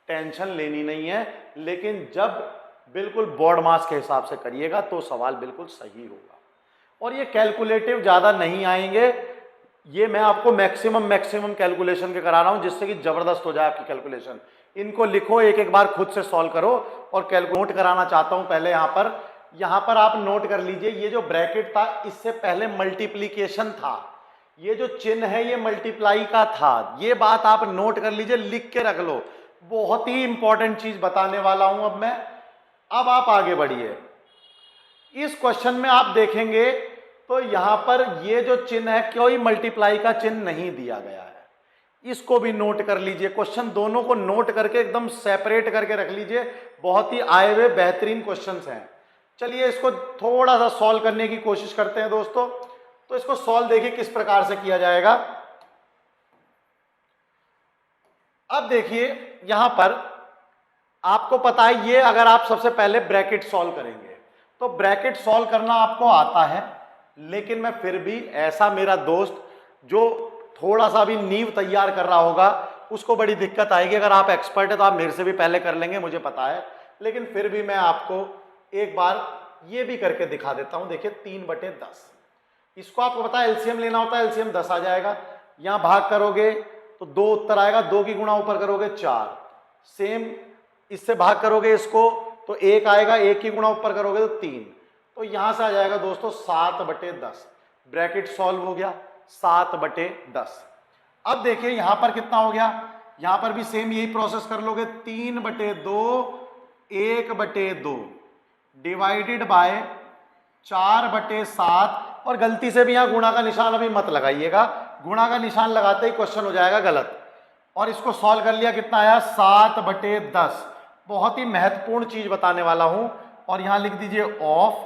टेंशन लेनी नहीं है। लेकिन जब बिल्कुल बोर्ड मास के हिसाब से करिएगा तो सवाल बिल्कुल सही होगा। और ये कैलकुलेटिव ज्यादा नहीं आएंगे, ये मैं आपको मैक्सिमम कैलकुलेशन के करा रहा हूं जिससे कि जबरदस्त हो जाए आपकी कैलकुलेशन। इनको लिखो, एक एक बार खुद से सॉल्व करो और नोट कराना चाहता हूं पहले यहां पर आप नोट कर लीजिए। ये जो ब्रैकेट था इससे पहले मल्टीप्लीकेशन था, ये जो चिन्ह है ये मल्टीप्लाई का था। ये बात आप नोट कर लीजिए, लिख के रख लो, बहुत ही इंपॉर्टेंट चीज बताने वाला हूं अब मैं। अब आप आगे बढ़िए। इस क्वेश्चन में आप देखेंगे तो यहां पर ये जो चिन्ह है कोई मल्टीप्लाई का चिन्ह नहीं दिया गया है, इसको भी नोट कर लीजिए। क्वेश्चन दोनों को नोट करके एकदम सेपरेट करके रख लीजिए, बहुत ही आए हुए बेहतरीन क्वेश्चंस हैं। चलिए इसको थोड़ा सा सॉल्व करने की कोशिश करते हैं दोस्तों। तो इसको सॉल्व देखिए किस प्रकार से किया जाएगा। अब देखिए यहां पर आपको पता है, ये अगर आप सबसे पहले ब्रैकेट सॉल्व करेंगे तो ब्रैकेट सॉल्व करना आपको आता है, लेकिन मैं फिर भी ऐसा मेरा दोस्त जो थोड़ा सा भी नींव तैयार कर रहा होगा उसको बड़ी दिक्कत आएगी। अगर आप एक्सपर्ट है तो आप मेरे से भी पहले कर लेंगे, मुझे पता है, लेकिन फिर भी मैं आपको एक बार ये भी करके दिखा देता हूं। देखिए 3/10, इसको आपको पता है एलसीएम लेना होता है, एलसीएम 10 आ जाएगा। यहां भाग करोगे तो 2 उत्तर आएगा, 2 की गुणा ऊपर करोगे 4। सेम इससे भाग करोगे इसको तो 1 आएगा, 1 की गुणा ऊपर करोगे तो 3। तो यहां से आ जाएगा दोस्तों 7/10। ब्रैकेट सॉल्व हो गया 7/10। अब देखिए यहां पर कितना हो गया, यहां पर भी सेम यही प्रोसेस कर लोगे, 3/2 1/2 डिवाइडेड बाय 4/7। और गलती से भी यहां गुणा का निशान अभी मत लगाइएगा, गुणा का निशान लगाते ही क्वेश्चन हो जाएगा गलत। और इसको सॉल्व कर लिया, कितना आया 7/10। बहुत ही महत्वपूर्ण चीज बताने वाला हूं, और यहां लिख दीजिए ऑफ।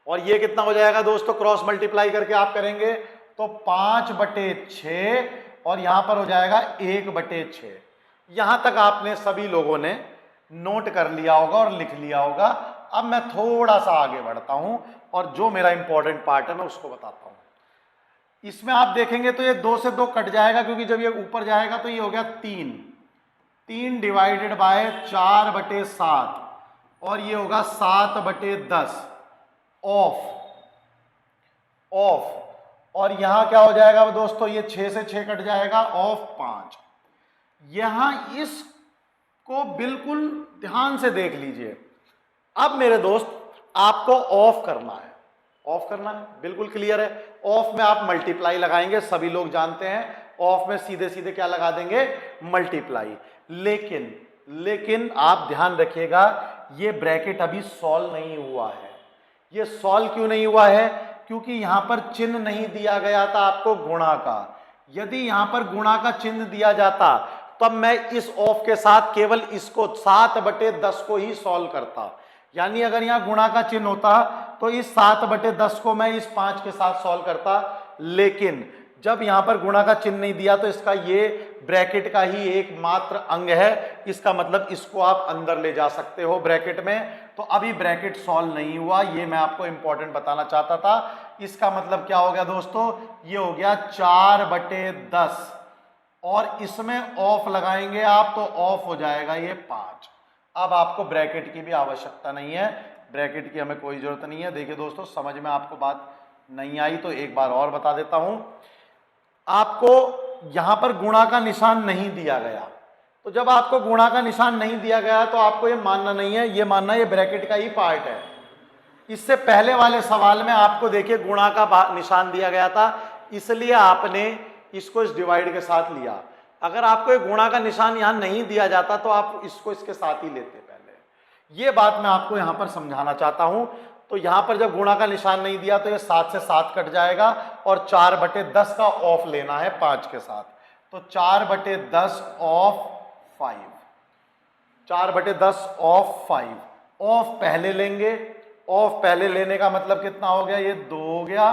और ये कितना हो जाएगा दोस्तों, क्रॉस मल्टीप्लाई करके आप करेंगे तो 5/6, और यहां पर हो जाएगा 1/6। यहां तक आपने सभी लोगों ने नोट कर लिया होगा और लिख लिया होगा। अब मैं थोड़ा सा आगे बढ़ता हूं और जो मेरा इंपॉर्टेंट पार्ट है मैं उसको बताता हूं। इसमें आप देखेंगे तो ये 2 से 2 कट जाएगा, क्योंकि जब ये ऊपर जाएगा तो ये हो गया 3 डिवाइडेड बाय 4/7, और ये होगा 7/10 ऑफ। और यहां क्या हो जाएगा दोस्तों, ये 6 से 6 कट जाएगा, ऑफ 5। यहां इसको बिल्कुल ध्यान से देख लीजिए। अब मेरे दोस्त आपको ऑफ करना है, ऑफ करना है, बिल्कुल क्लियर है। ऑफ में आप मल्टीप्लाई लगाएंगे, सभी लोग जानते हैं ऑफ में सीधे सीधे क्या लगा देंगे, मल्टीप्लाई। लेकिन आप ध्यान रखिएगा, ये ब्रैकेट अभी सॉल्व नहीं हुआ है। ये सॉल्व क्यों नहीं हुआ है, क्योंकि यहां पर चिन्ह नहीं दिया गया था आपको गुणा का। यदि यहां पर गुणा का चिन्ह दिया जाता तब मैं इस ऑफ के साथ केवल इसको 7/10 को ही सॉल्व करता। यानी अगर यहां गुणा का चिन्ह होता तो इस 7/10 को मैं इस 5 के साथ सॉल्व करता। लेकिन जब यहां पर गुणा का चिन्ह नहीं दिया तो इसका ये ब्रैकेट का ही एकमात्र अंग है। इसका मतलब इसको आप अंदर ले जा सकते हो ब्रैकेट में। तो अभी ब्रैकेट सॉल्व नहीं हुआ, ये मैं आपको इंपॉर्टेंट बताना चाहता था। इसका मतलब क्या हो गया दोस्तों, ये हो गया 4/10, और इसमें ऑफ लगाएंगे आप तो ऑफ हो जाएगा ये 5। अब आपको ब्रैकेट की भी आवश्यकता नहीं है, ब्रैकेट की हमें कोई जरूरत नहीं है। देखिए दोस्तों, समझ में आपको बात नहीं आई तो एक बार और बता देता हूं। आपको यहां पर गुणा का निशान नहीं दिया गया, तो जब आपको गुणा का निशान नहीं दिया गया तो आपको ये मानना नहीं है, ये मानना ये ब्रैकेट का ही पार्ट है। इससे पहले वाले सवाल में आपको देखिए गुणा का निशान दिया गया था, इसलिए आपने इसको इस डिवाइड के साथ लिया। अगर आपको एक गुणा का निशान यहां नहीं दिया जाता तो आप इसको इसके साथ ही लेते पहले। ये बात मैं आपको यहां पर समझाना चाहता हूं। तो यहां पर जब गुणा का निशान नहीं दिया तो ये 7 से 7 कट जाएगा, और 4/10 का ऑफ लेना है 5 के साथ। तो 4/10 ऑफ 5, 4/10 ऑफ 5। ऑफ पहले लेंगे, ऑफ पहले लेने का मतलब कितना हो गया, ये 2 हो गया।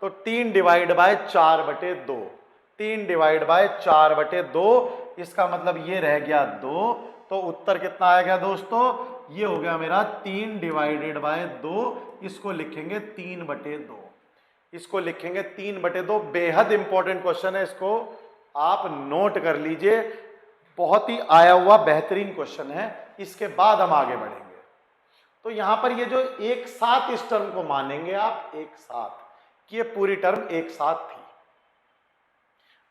तो 3 डिवाइड बाय 4/2, 3 डिवाइड बाय 4/2, इसका मतलब ये रह गया 2। तो उत्तर कितना आ गया दोस्तों, ये हो गया मेरा 3 डिवाइडेड बाय 2। इसको लिखेंगे 3/2, इसको लिखेंगे 3/2। बेहद इंपॉर्टेंट क्वेश्चन है, इसको आप नोट कर लीजिए। बहुत ही आया हुआ बेहतरीन क्वेश्चन है। इसके बाद हम आगे बढ़ेंगे। तो यहां पर ये जो एक साथ इस टर्म को मानेंगे आप, एक साथ कि ये पूरी टर्म एक साथ थी।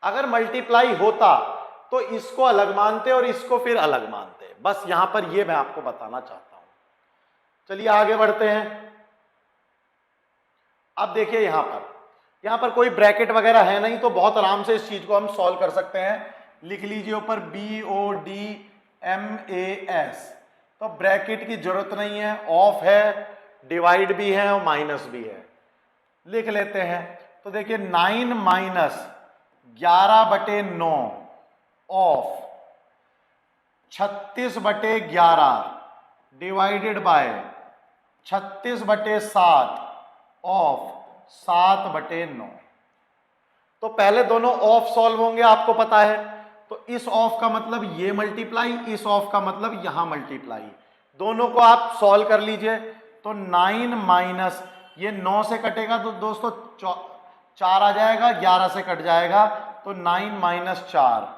अगर मल्टीप्लाई होता तो इसको अलग मानते और इसको फिर अलग मानते। बस यहां पर ये मैं आपको बताना चाहता हूं। चलिए आगे बढ़ते हैं। अब देखिए यहां पर कोई ब्रैकेट वगैरह है नहीं, तो बहुत आराम से इस चीज को हम सॉल्व कर सकते हैं। लिख लीजिए ऊपर BODMAS। तो ब्रैकेट की जरूरत नहीं है, ऑफ है, डिवाइड भी है और माइनस भी है। लिख लेते हैं। तो देखिए 9 minus 11/9 of 36/11 divided by 36/7 of 7/9। तो पहले दोनों ऑफ सॉल्व होंगे, आपको पता है। तो इस ऑफ का मतलब ये मल्टीप्लाई, इस ऑफ का मतलब यहां मल्टीप्लाई, दोनों को आप सॉल्व कर लीजिए। तो 9 माइनस ये 9 से कटेगा तो दोस्तों 4 आ जाएगा, 11 से कट जाएगा तो 9 माइनस 4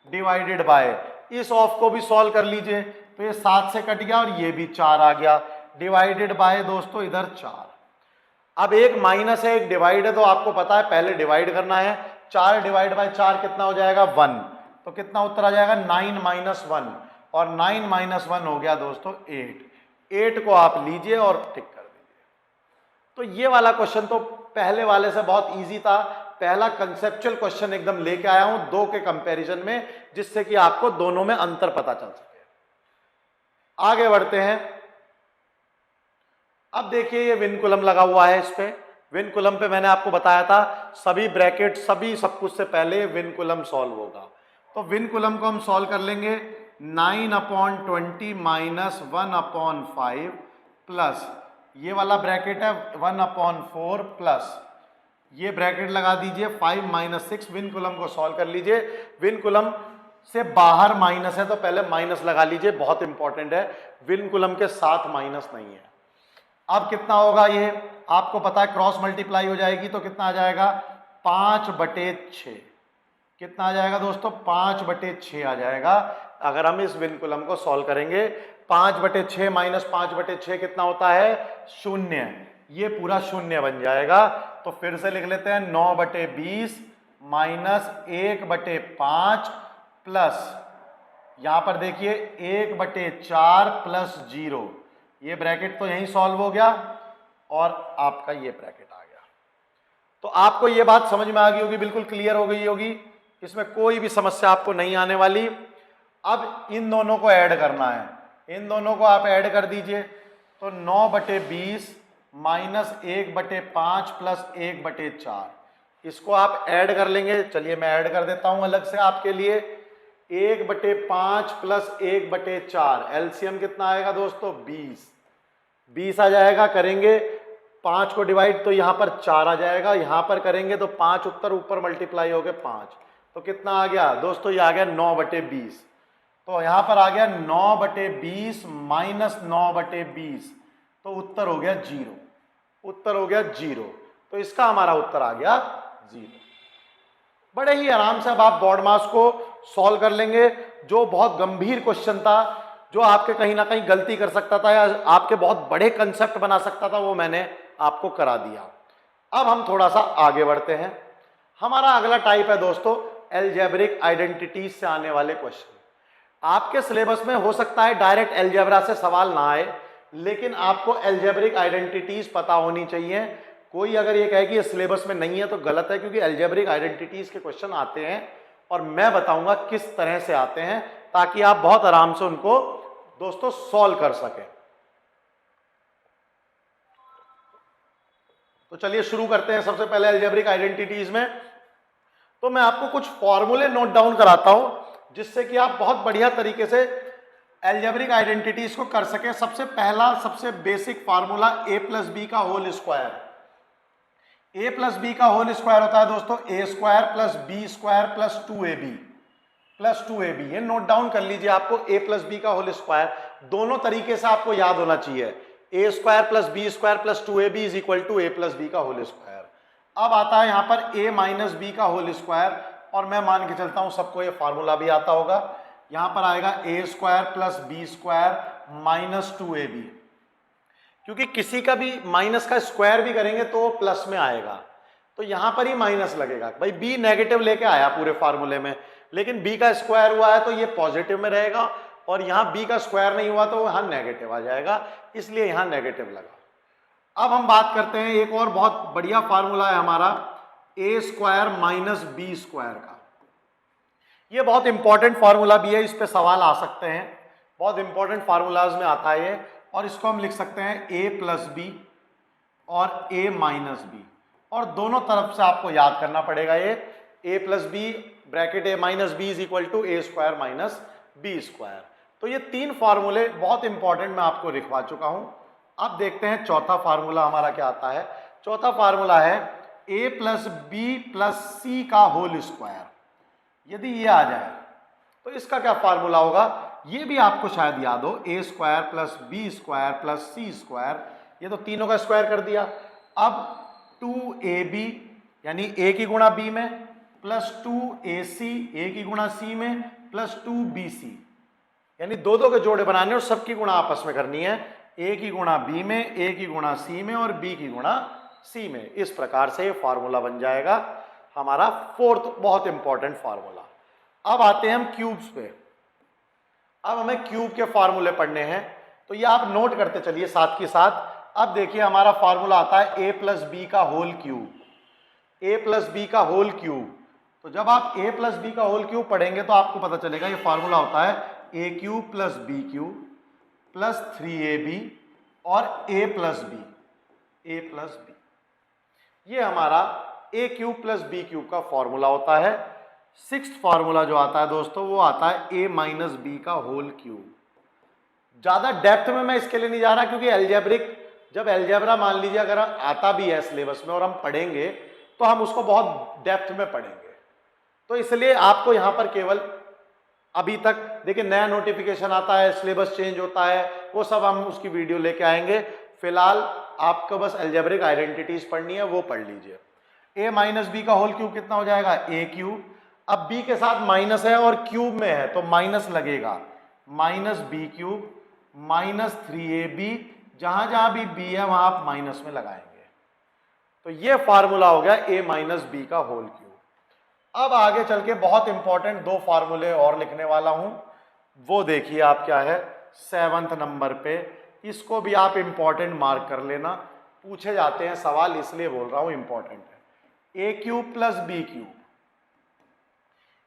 डिवाइडेड बाय, इस ऑफ को भी सॉल्व कर लीजिए। तो ये 7 से कट गया और ये भी 4 आ गया, डिवाइडेड बाय दोस्तों इधर 4। अब एक माइनस है एक डिवाइड है, तो आपको पता है पहले डिवाइड करना है। 4 डिवाइड बाय 4 कितना हो जाएगा 1, तो कितना उत्तर आ जाएगा 9 माइनस 1, और 9 माइनस 1 हो गया दोस्तों 8। 8 को आप लीजिए और टिक कर दीजिए। तो ये वाला क्वेश्चन तो पहले वाले से बहुत इजी था, पहला कंसेप्चुअल क्वेश्चन एकदम लेके आया हूं दो के कंपैरिजन में, जिससे कि आपको दोनों में अंतर पता चल सके। आगे बढ़ते हैं। अब देखिए ये विनकुलम लगा हुआ है, इस पे विनकुलम पे मैंने आपको बताया था सभी ब्रैकेट सभी सब कुछ से पहले विनकुलम सॉल्व होगा। तो विनकुलम को हम सॉल्व कर लेंगे। 9/20 माइनस 1/5 प्लस ये वाला ब्रैकेट है 1/4 प्लस ये ब्रैकेट लगा दीजिए 5 माइनस 6। विनकुलम को सॉल्व कर लीजिए। विनकुलम से बाहर माइनस है तो पहले माइनस लगा लीजिए, बहुत इंपॉर्टेंट है। विनकुलम के साथ माइनस नहीं है। अब कितना होगा, ये आपको पता है क्रॉस मल्टीप्लाई हो जाएगी तो कितना आ जाएगा 5/6। कितना आ जाएगा दोस्तों 5/6 आ जाएगा अगर हम इस विनकुलम को सॉल्व करेंगे। 5/6 माइनस 5/6 कितना होता है 0, ये पूरा 0 बन जाएगा। तो फिर से लिख लेते हैं 9/20 माइनस 1/5 प्लस यहां पर देखिए 1/4 प्लस 0, ये ब्रैकेट तो यहीं सॉल्व हो गया और आपका ये ब्रैकेट आ गया। तो आपको ये बात समझ में आ गई होगी, बिल्कुल क्लियर हो गई होगी, इसमें कोई भी समस्या आपको नहीं आने वाली। अब इन दोनों को ऐड करना है, इन दोनों को आप ऐड कर दीजिए। तो 9/20 माइनस 1/5 प्लस 1/4, इसको आप ऐड कर लेंगे। चलिए मैं ऐड कर देता हूं अलग से आपके लिए। 1/5 प्लस 1/4 एलसीएम कितना आएगा दोस्तों 20 आ जाएगा। करेंगे 5 को डिवाइड तो यहां पर 4 आ जाएगा, यहां पर करेंगे तो 5 उत्तर ऊपर मल्टीप्लाई हो गए 5, तो कितना आ गया दोस्तों ये आ गया 9/20। तो यहां पर आ गया 9/20 माइनस 9/20, तो उत्तर हो गया 0, उत्तर हो गया 0। तो इसका हमारा उत्तर आ गया 0। बड़े ही आराम से अब आप बॉड मास को सॉल्व कर लेंगे। जो बहुत गंभीर क्वेश्चन था, जो आपके कहीं ना कहीं गलती कर सकता था या आपके बहुत बड़े कंसेप्ट बना सकता था, वो मैंने आपको करा दिया। अब हम थोड़ा सा आगे बढ़ते हैं। हमारा अगला टाइप है दोस्तों एल्जेब्रिक आइडेंटिटीज से आने वाले क्वेश्चन। आपके सिलेबस में हो सकता है डायरेक्ट एल्जेब्रा से सवाल ना आए, लेकिन आपको एल्जेब्रिक आइडेंटिटीज पता होनी चाहिए। कोई अगर ये कहे कि ये सिलेबस में नहीं है तो गलत है, क्योंकि एल्जेब्रिक आइडेंटिटीज के क्वेश्चन आते हैं और मैं बताऊंगा किस तरह से आते हैं, ताकि आप बहुत आराम से उनको दोस्तों सॉल्व कर सकें। तो चलिए शुरू करते हैं। सबसे पहले एल्जेब्रिक आइडेंटिटीज में तो मैं आपको कुछ फॉर्मूले नोट डाउन कराता हूं, जिससे कि आप बहुत बढ़िया तरीके से एल्जेब्रिक आइडेंटिटीज को कर सकें। सबसे पहला सबसे basic formula a plus B का whole square. a plus B का होल स्क्वायर होता है दोस्तों a square plus B square plus 2ab। ये नोट डाउन कर लीजिए। आपको a प्लस बी का होल स्क्वायर दोनों तरीके से आपको याद होना चाहिए। a square plus B square plus 2ab is equal to a plus B का होल स्क्वायर। अब आता है यहां पर a माइनस बी का होल स्क्वायर, और मैं मान के चलता हूं सबको ये फार्मूला भी आता होगा। यहां पर आएगा a square plus B square minus 2ab, क्योंकि किसी का भी माइनस का स्क्वायर भी करेंगे तो प्लस में आएगा, तो यहां पर ही माइनस लगेगा। भाई b नेगेटिव लेके आया पूरे फार्मूले में, लेकिन b का स्क्वायर हुआ है तो ये पॉजिटिव में रहेगा, और यहां b का स्क्वायर नहीं हुआ तो यहां नेगेटिव आ जाएगा, इसलिए यहां नेगेटिव लगा। अब हम बात करते हैं एक और बहुत बढ़िया फार्मूला है हमारा a square minus B square का। ये बहुत इंपॉर्टेंट फार्मूला भी है, इस पे सवाल आ सकते हैं, बहुत इंपॉर्टेंट फार्मूलाज में आता है ये। और इसको हम लिख सकते हैं a प्लस बी और a माइनस बी, और दोनों तरफ से आपको याद करना पड़ेगा ये a plus B bracket a minus B is equal to a square minus B square. तो ये तीन फार्मूले बहुत इंपॉर्टेंट मैं आपको लिखवा चुका हूं। अब देखते हैं चौथा फार्मूला हमारा क्या आता है। चौथा फार्मूला है a प्लस बी प्लस सी का होल स्क्वायर। यदि ये आ जाए तो इसका क्या फार्मूला होगा, ये भी आपको शायद याद हो। a square plus B square plus C square, ये तो तीनों का स्क्वायर कर दिया। अब 2ab यानी a की गुणा b में प्लस 2ac a की गुणा c में प्लस 2bc, यानी दो दो के जोड़े बनाने और सबकी गुणा आपस में करनी है। a की गुणा b में, a की गुणा c में और b की गुणा सी में। इस प्रकार से ये फार्मूला बन जाएगा हमारा फोर्थ बहुत इंपॉर्टेंट फार्मूला। अब आते हैं हम क्यूब्स पे। अब हमें क्यूब के फार्मूले पढ़ने हैं, तो ये आप नोट करते चलिए साथ के साथ। अब देखिए हमारा फार्मूला आता है a प्लस बी का whole cube, a plus B का होल क्यूब। तो जब आप a प्लस बी का होल क्यूब पढ़ेंगे तो आपको पता चलेगा ये फार्मूला होता है a cube plus B cube plus 3ab और a प्लस बी। ये हमारा a cube plus B cube का फॉर्मूला होता है। सिक्स्थ फार्मूला जो आता है दोस्तों वो आता है a माइनस बी का होल क्यूब। ज्यादा डेप्थ में मैं इसके लिए नहीं जा रहा, क्योंकि एल्जेब्रिक, जब एल्जेब्रा मान लीजिए अगर आता भी है सिलेबस में और हम पढ़ेंगे तो हम उसको बहुत डेप्थ में पढ़ेंगे, तो इसलिए आपको यहां पर केवल अभी तक देखिए नया नोटिफिकेशन आता है, सिलेबस चेंज होता है, वो सब हम उसकी वीडियो लेके आएंगे। फिलहाल आपको बस एल्जेब्रिक आइडेंटिटीज पढ़नी है, वो पढ़ लीजिए। a माइनस बी का होल क्यूब कितना हो जाएगा a क्यूब। अब b के साथ माइनस है और क्यूब में है तो माइनस लगेगा, minus B cube minus 3ab, जहां जहां भी b है वहां आप माइनस में लगाएंगे। तो ये फार्मूला हो गया a माइनस बी का होल क्यूब। अब आगे चल के बहुत इंपॉर्टेंट दो फार्मूले और लिखने वाला हूं, वो देखिए आप क्या है 7वें नंबर पे। इसको भी आप इंपॉर्टेंट मार्क कर लेना, पूछे जाते हैं सवाल, इसलिए बोल रहा हूं इंपॉर्टेंट है। a cube plus B cube,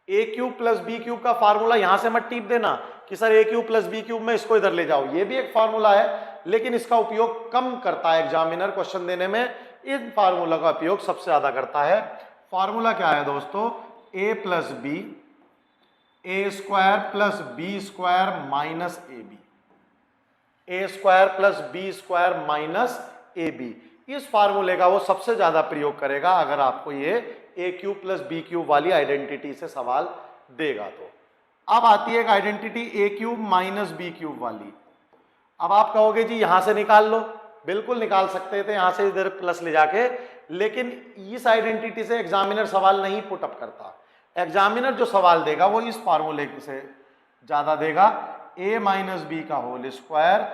a cube plus B cube का फार्मूला यहां से मत टीप देना कि sir a cube plus B cube में इसको इधर ले जाओ। ये भी एक फार्मूला है, लेकिन इसका उपयोग कम करता है एग्जामिनर क्वेश्चन देने में। इन फार्मूला का उपयोग सबसे ज्यादा करता है। फार्मूला क्या है दोस्तों, a plus B A square plus B square minus A B, A square plus B square minus A B. इस फार्मूले का वो सबसे ज्यादा प्रयोग करेगा अगर आपको ये ए क्यूब प्लस बी क्यूब वाली आइडेंटिटी से सवाल देगा तो। अब आती है एक आइडेंटिटी ए क्यूब माइनस बी क्यूब वाली। अब आप कहोगे जी यहां से निकाल लो, बिल्कुल निकाल सकते थे यहां से इधर प्लस ले जाके, लेकिन इस आइडेंटिटी से एग्जामिनर सवाल नहीं पुटअप करता। एग्जामिनर जो सवाल देगा वो इस फार्मूले से ज्यादा देगा, ए माइनस बी का whole square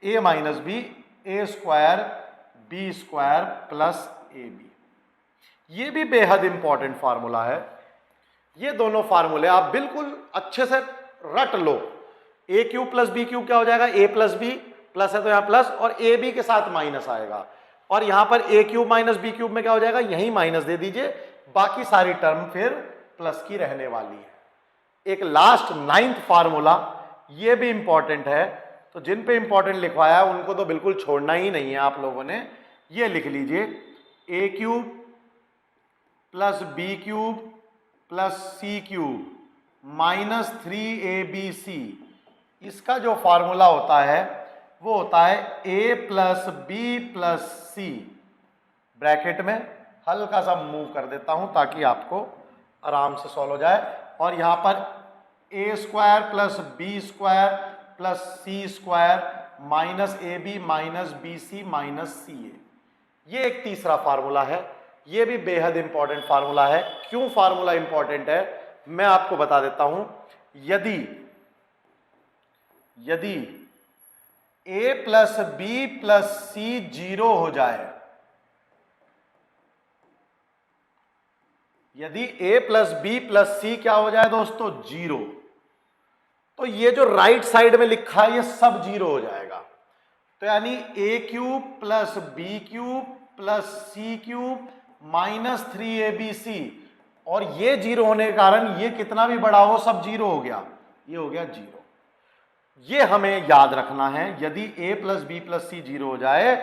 A minus B A square B square plus A B. ये भी बेहद इंपॉर्टेंट फार्मूला है। ये दोनों फार्मूले आप बिल्कुल अच्छे से रट लो। ए क्यूब प्लस बी क्यूब क्या हो जाएगा, ए प्लस बी, प्लस है तो यहां प्लस, और ए बी के साथ माइनस आएगा, और यहां पर ए क्यूब माइनस बी क्यूब में क्या हो जाएगा, यही माइनस दे दीजिए, बाकी सारी टर्म फिर प्लस की रहने वाली है। एक लास्ट 9th फार्मूला, ये भी इंपॉर्टेंट है, तो जिन पे इंपॉर्टेंट लिखवाया है उनको तो बिल्कुल छोड़ना ही नहीं है आप लोगों ने। ये लिख लीजिए, A cube plus B cube plus C cube minus 3abc। इसका जो फार्मूला होता है वो होता है a plus B plus C. Bracket में हल्का सा मूव कर देता हूं ताकि आपको आराम से सॉल्व हो जाए, और यहां पर A square plus B square plus C square minus A B minus B C minus C A. ये एक तीसरा फार्मूला है, ये भी बेहद इंपॉर्टेंट फार्मूला है। क्यों फार्मूला इंपॉर्टेंट है मैं आपको बता देता हूं। यदि a plus B plus C 0 हो जाए, यदि a प्लस बी प्लस सी क्या हो जाए दोस्तों 0, तो ये जो राइट साइड में लिखा है ये सब 0 हो जाएगा। तो यानी a cube plus B cube plus C cube minus 3abc, और ये 0 होने के कारण ये कितना भी बड़ा हो सब 0 हो गया, ये हो गया 0। ये हमें याद रखना है, यदि a plus B plus C 0 हो जाए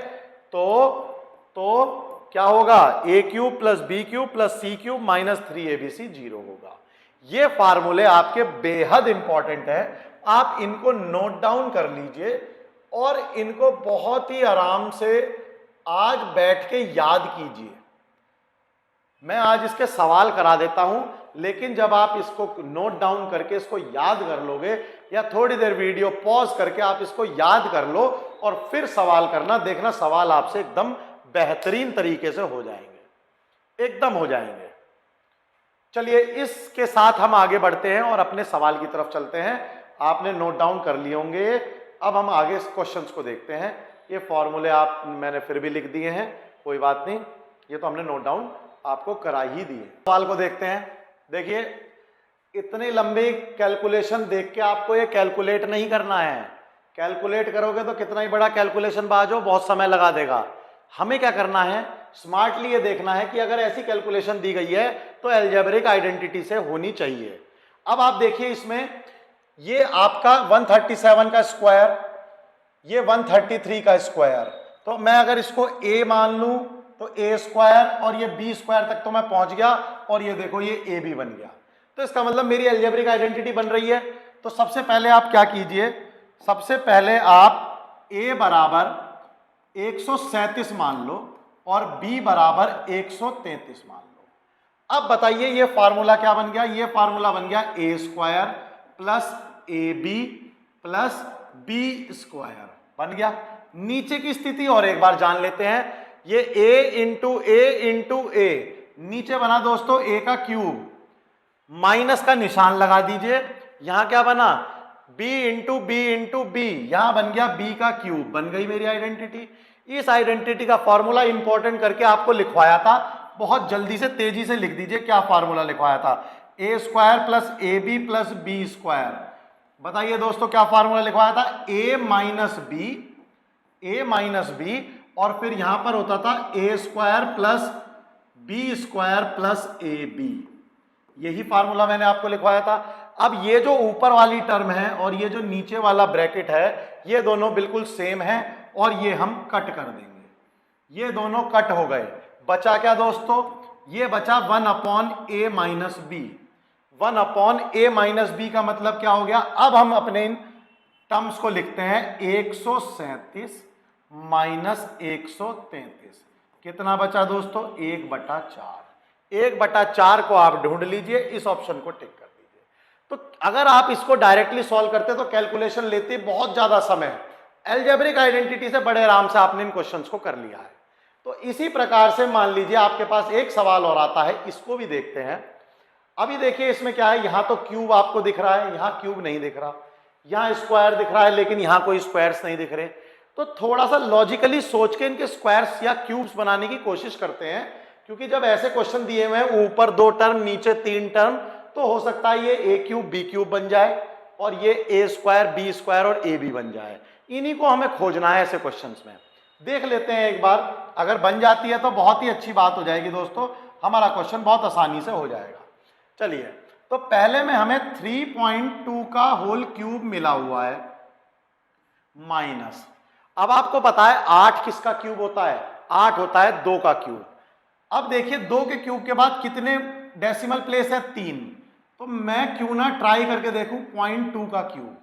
तो क्या होगा, A cube plus B cube plus C cube minus 3abc 0 होगा। ये फार्मूले आपके बेहद इंपॉर्टेंट है, आप इनको नोट डाउन कर लीजिए और इनको बहुत ही आराम से आज बैठ के याद कीजिए। मैं आज इसके सवाल करा देता हूं, लेकिन जब आप इसको नोट डाउन करके इसको याद कर लोगे, या थोड़ी देर वीडियो पॉज करके आप इसको याद कर लो और फिर सवाल करना, देखना सवाल आपसे एकदम बेहतरीन तरीके से हो जाएंगे, एकदम हो जाएंगे। चलिए इसके साथ हम आगे बढ़ते हैं और अपने सवाल की तरफ चलते हैं। आपने नोट डाउन कर लिए होंगे। अब हम आगे क्वेश्चंस को देखते हैं। ये फॉर्मूले मैंने फिर भी लिख दिए हैं, कोई बात नहीं, ये तो हमने नोट डाउन आपको करा ही दिए। सवाल को देखते हैं। देखिए, इतनी लंबी कैलकुलेशन देख के आपको ये कैलकुलेट नहीं करना है। कैलकुलेट करोगे तो कितना ही बड़ा कैलकुलेशन बाजो, बहुत समय लगा देगा। हमें क्या करना है, स्मार्टली ये देखना है कि अगर ऐसी कैलकुलेशन दी गई है तो अलजेब्रिक आइडेंटिटी से होनी चाहिए। अब आप देखिए, इसमें ये आपका 137 का स्क्वायर, ये 133 का स्क्वायर, तो मैं अगर इसको a मान लूं तो a स्क्वायर और ये b स्क्वायर तक तो मैं पहुंच गया, और ये देखो ये a भी बन गया। तो इसका मतलब मेरी अलजेब्रिक आइडेंटिटी बन रही है। तो सबसे पहले आप क्या कीजिए, सबसे पहले आप a बराबर 137 मान लो और b बराबर 133 मान लो। अब बताइए ये फार्मूला क्या बन गया, ये फार्मूला बन गया a square plus ab plus b square बन गया। नीचे की स्थिति और एक बार जान लेते हैं, ये a इंटू ए, नीचे बना दोस्तों a का क्यूब, माइनस का निशान लगा दीजिए। यहां क्या बना, b इंटू बी, यहां बन गया b का क्यूब, बन गई मेरी आइडेंटिटी। इस आइडेंटिटी का फॉर्मूला इंपॉर्टेंट करके आपको लिखवाया था, बहुत जल्दी से तेजी से लिख दीजिए क्या फॉर्मूला लिखवाया था, a square plus A B plus B square. बताइए दोस्तों क्या फॉर्मूला लिखवाया था, a माइनस बी, और फिर यहां पर होता था a square plus B square plus A B. यही फार्मूला मैंने आपको लिखवाया था। अब ये जो ऊपर वाली टर्म है और ये जो नीचे वाला ब्रैकेट है, ये दोनों बिल्कुल सेम है और ये हम कट कर देंगे। ये दोनों कट हो गए, बचा क्या दोस्तों, ये बचा 1 अपॉन ए माइनस बी। 1 अपॉन ए माइनस बी का मतलब क्या हो गया, अब हम अपने इन टर्म्स को लिखते हैं 137 माइनस 133। कितना बचा दोस्तों, 1/4। 1/4 को आप ढूंढ लीजिए, इस ऑप्शन को टिक कर दीजिए। तो अगर आप इसको डायरेक्टली सॉल्व करते तो कैलकुलेशन लेते बहुत ज्यादा समय, अलजेब्रिक आइडेंटिटी से बड़े आराम से आपने इन क्वेश्चंस को कर लिया है। तो इसी प्रकार से मान लीजिए आपके पास एक सवाल और आता है, इसको भी देखते हैं। अभी देखिए इसमें क्या है, यहां तो क्यूब आपको दिख रहा है, यहां क्यूब नहीं दिख रहा, यहां स्क्वायर दिख रहा है लेकिन यहां कोई स्क्वायर्स नहीं दिख रहे। तो थोड़ा सा लॉजिकली सोच के इनके स्क्वायर्स या क्यूब्स बनाने की कोशिश करते हैं, क्योंकि जब ऐसे क्वेश्चन दिए हुए हैं ऊपर 2 टर्म नीचे 3 टर्म, तो हो सकता है ये ए क्यूब बी क्यूब बन जाए और ये ए स्क्वायर बी स्क्वायर और ए बी बन जाए। इन्हीं को हमें खोजना है ऐसे क्वेश्चंस में। देख लेते हैं एक बार, अगर बन जाती है तो बहुत ही अच्छी बात हो जाएगी दोस्तों, हमारा क्वेश्चन बहुत आसानी से हो जाएगा। चलिए, तो पहले में हमें 3.2 का होल क्यूब मिला हुआ है माइनस, अब आपको पता है 8 किसका क्यूब होता है, 8 होता है 2 का क्यूब। अब देखिए 2 के क्यूब के बाद कितने डेसिमल प्लेस है, 3। तो मैं क्यों ना ट्राई करके देखूं 0.2 का क्यूब।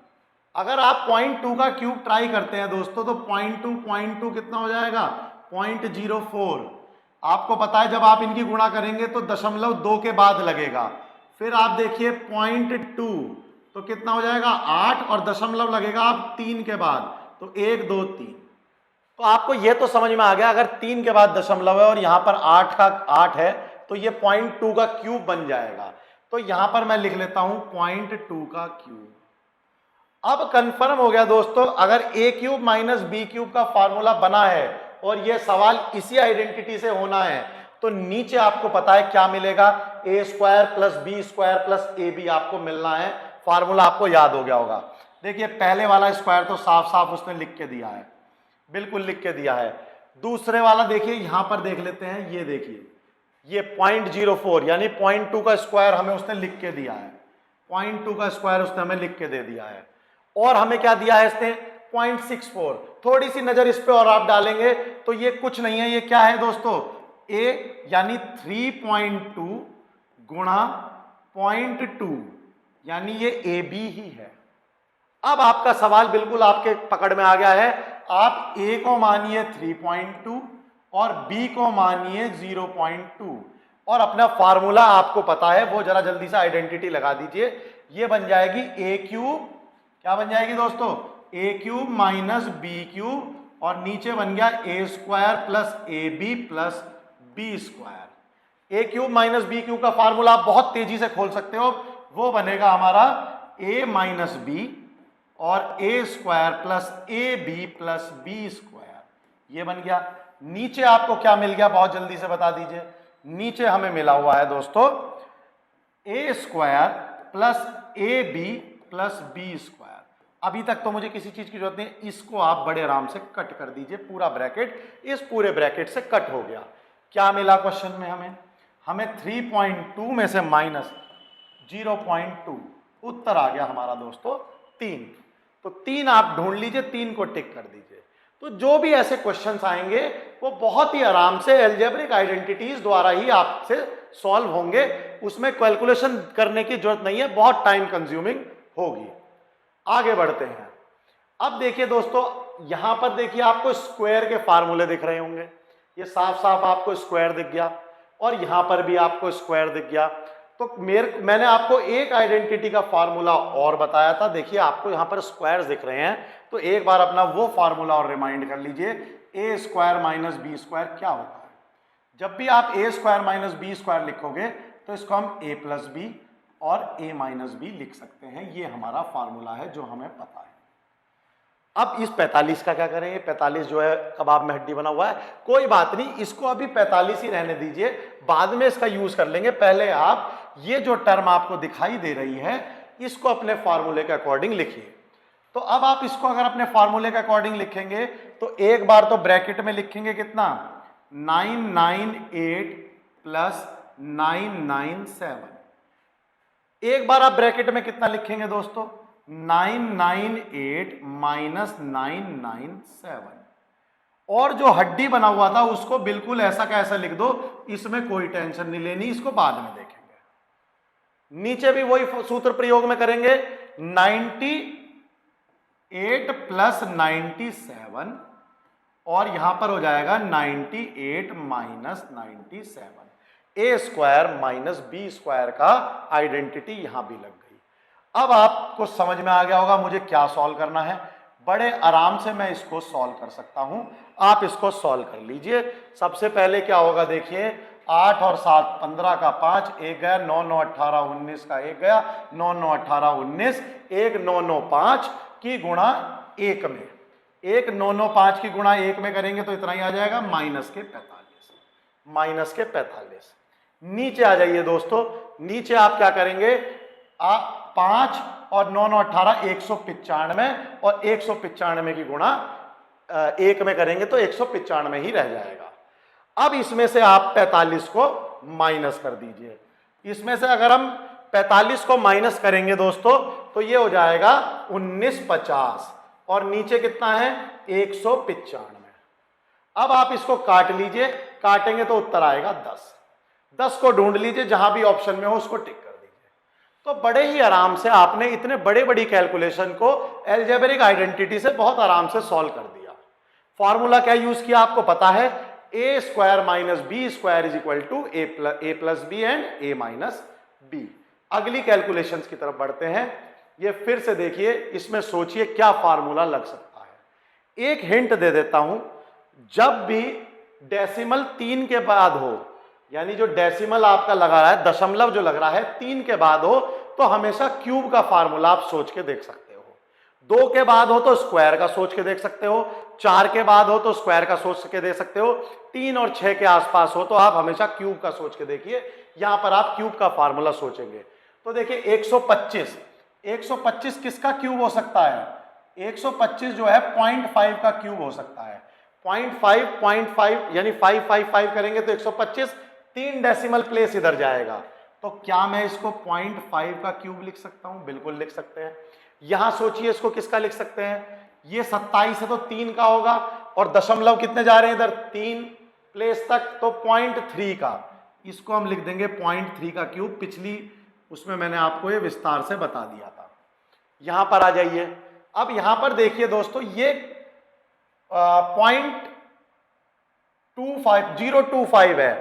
अगर आप 0.2 का क्यूब ट्राई करते हैं दोस्तों तो 0.2 कितना हो जाएगा, 0.04। आपको पता है जब आप इनकी गुणा करेंगे तो 0.2 के बाद लगेगा। फिर आप देखिए 0.2 तो कितना हो जाएगा 8 और दशमलव लगेगा आप 3 के बाद, तो 1 2 3। तो आपको यह तो समझ में आ गया, अगर 3 के बाद दशमलव है और यहां पर 8 का 8 है तो ये 0.2 का क्यूब बन जाएगा। तो यहां पर मैं लिख लेता हूं 0.2 का क्यूब। अब कंफर्म हो गया दोस्तों, अगर ए क्यूब माइनस बी क्यूब का फॉर्मूला बना है और यह सवाल इसी आइडेंटिटी से होना है, तो नीचे आपको पता है क्या मिलेगा, A square plus B square plus A B आपको मिलना है। फॉर्मूला आपको याद हो गया होगा। देखिए पहले वाला स्क्वायर तो साफ साफ उसने लिख के दिया है, बिल्कुल लिख के दिया है। दूसरे वाला देखिए यहां पर देख लेते हैं, ये देखिए ये 0.04 यानी 0.2 का स्क्वायर हमें उसने लिख के दिया है, 0.2 का स्क्वायर उसने हमें लिख के दे दिया है। और हमें क्या दिया है इसने 0.64। थोड़ी सी नजर इस पे और आप डालेंगे तो ये कुछ नहीं है, ये क्या है दोस्तों, ए यानी 3.2 गुणा 0.2 यानी ये ए बी ही है। अब आपका सवाल बिल्कुल आपके पकड़ में आ गया है। आप ए को मानिए 3.2 और बी को मानिए 0.2 और अपना फार्मूला आपको पता है, वो जरा जल्दी से आइडेंटिटी लगा दीजिए। ये बन जाएगी ए क्यूब, क्या बन जाएगी दोस्तों, A cube minus B cube और नीचे बन गया A square plus A B plus B square. A cube minus B cube का फार्मूला आप बहुत तेजी से खोल सकते हो, वो बनेगा हमारा ए माइनस बी और A square plus A B plus B square, ये बन गया। नीचे आपको क्या मिल गया, बहुत जल्दी से बता दीजिए। नीचे हमें मिला हुआ है दोस्तों A square plus A B plus B square. अभी तक तो मुझे किसी चीज की जरूरत नहीं, इसको आप बड़े आराम से कट कर दीजिए, पूरा ब्रैकेट इस पूरे ब्रैकेट से कट हो गया। क्या मिला क्वेश्चन में हमें 3.2 में से माइनस 0.2, उत्तर आ गया हमारा दोस्तों 3। तो 3 आप ढूंढ लीजिए, 3 को टिक कर दीजिए। तो जो भी ऐसे क्वेश्चंस आएंगे वो बहुत ही आराम से अलजेब्रिक आइडेंटिटीज द्वारा ही आपसे सॉल्व होंगे, उसमें कैलकुलेशन करने की जरूरत नहीं है, बहुत टाइम कंज्यूमिंग होगी। आगे बढ़ते हैं। अब देखिए दोस्तों, यहां पर देखिए आपको स्क्वायर के फार्मूले दिख रहे होंगे, ये साफ साफ आपको स्क्वायर दिख गया और यहां पर भी आपको स्क्वायर दिख गया। तो मैंने आपको एक आइडेंटिटी का फार्मूला और बताया था, देखिए आपको यहां पर स्क्वायर्स दिख रहे हैं, तो एक बार अपना वो फार्मूला और रिमाइंड कर लीजिए। ए स्क्वायर माइनस बी स्क्वायर क्या होता है? जब भी आप ए स्क्वायर माइनस बी स्क्वायर लिखोगे तो इसको हम ए प्लस बी और ए माइनस बी लिख सकते हैं। ये हमारा फार्मूला है जो हमें पता है। अब इस 45 का क्या करें? 45 जो है कबाब में हड्डी बना हुआ है, कोई बात नहीं, इसको अभी 45 ही रहने दीजिए, बाद में इसका यूज कर लेंगे। पहले आप ये जो टर्म आपको दिखाई दे रही है इसको अपने फार्मूले के अकॉर्डिंग लिखिए। तो अब आप इसको अगर अपने फार्मूले के अकॉर्डिंग लिखेंगे तो एक बार तो ब्रैकेट में लिखेंगे कितना, 998 प्लस 997। एक बार आप ब्रैकेट में कितना लिखेंगे दोस्तों, 998 माइनस 997। और जो हड्डी बना हुआ था उसको बिल्कुल ऐसा का ऐसा लिख दो, इसमें कोई टेंशन नहीं लेनी, इसको बाद में देखेंगे। नीचे भी वही सूत्र प्रयोग में करेंगे, 98 प्लस 97 और यहां पर हो जाएगा 98 माइनस 97। ए स्क्वायर माइनस बी स्क्वायर का आइडेंटिटी यहां भी लग गई। अब आपको समझ में आ गया होगा मुझे क्या सॉल्व करना है। बड़े आराम से मैं इसको सॉल्व कर सकता हूं, आप इसको सॉल्व कर लीजिए। सबसे पहले क्या होगा देखिए, 8 और 7 15 का 5, एक गया, 9 9 18 19 का एक गया, 9 9 18 19, 1 9 9 5 की गुणा 1 में, 1 9 9 5 की गुणा 1 में करेंगे तो इतना ही आ जाएगा, माइनस के 45, माइनस के 45। नीचे आ जाइए दोस्तों, नीचे आप क्या करेंगे, 5 और 9 9 18 195 और 195 की गुणा 1 में करेंगे तो 195 ही रह जाएगा। अब इसमें से आप 45 को माइनस कर दीजिए। इसमें से अगर हम 45 को माइनस करेंगे दोस्तों तो ये हो जाएगा 1950 और नीचे कितना है 195। अब आप इसको काट लीजिए, काटेंगे तो उत्तर आएगा 10। 10 को ढूंढ लीजिए, जहां भी ऑप्शन में हो उसको टिक कर दीजिए। तो बड़े ही आराम से आपने इतने बड़े बड़ी कैलकुलेशन को अलजेब्रिक आइडेंटिटी से बहुत आराम से सॉल्व कर दिया। फॉर्मूला क्या यूज किया आपको पता है, A square minus B square is equal to A plus B and A minus B. अगली कैलकुलेशंस की तरफ बढ़ते हैं। ये फिर से देखिए, इसमें सोचिए क्या फार्मूला लग सकता है। एक हिंट दे देता हूं, जब भी डेसिमल 3 के बाद हो, यानी जो डेसिमल आपका लगा रहा है, दशमलव जो लग रहा है 3 के बाद हो, तो हमेशा क्यूब का फार्मूला आप सोच के देख सकते हो। 2 के बाद हो तो स्क्वायर का सोच के देख सकते हो, 4 के बाद हो तो स्क्वायर का सोच के देख सकते हो, 3 और 6 के आसपास हो तो आप हमेशा क्यूब का सोच के देखिए। यहां पर आप क्यूब का फार्मूला सोचेंगे तो देखिए 125 किसका क्यूब हो सकता है, 125 जो है 0.5 का क्यूब हो सकता है। 0.5 यानी 555 करेंगे तो 125, 3 डेसिमल प्लेस इधर जाएगा। तो क्या मैं इसको 0.5 का क्यूब लिख सकता हूं? बिल्कुल लिख सकते हैं। यहां सोचिए इसको किसका लिख सकते हैं, ये 27 है तो 3 का होगा और दशमलव कितने जा रहे हैं इधर, 3 प्लेस तक, तो 0.3 का, इसको हम लिख देंगे 0.3 का क्यूब। पिछली उसमें मैंने आपको ये विस्तार से बता दिया था। यहां पर आ जाइए। अब यहां पर देखिए दोस्तों, ये 0.025 है,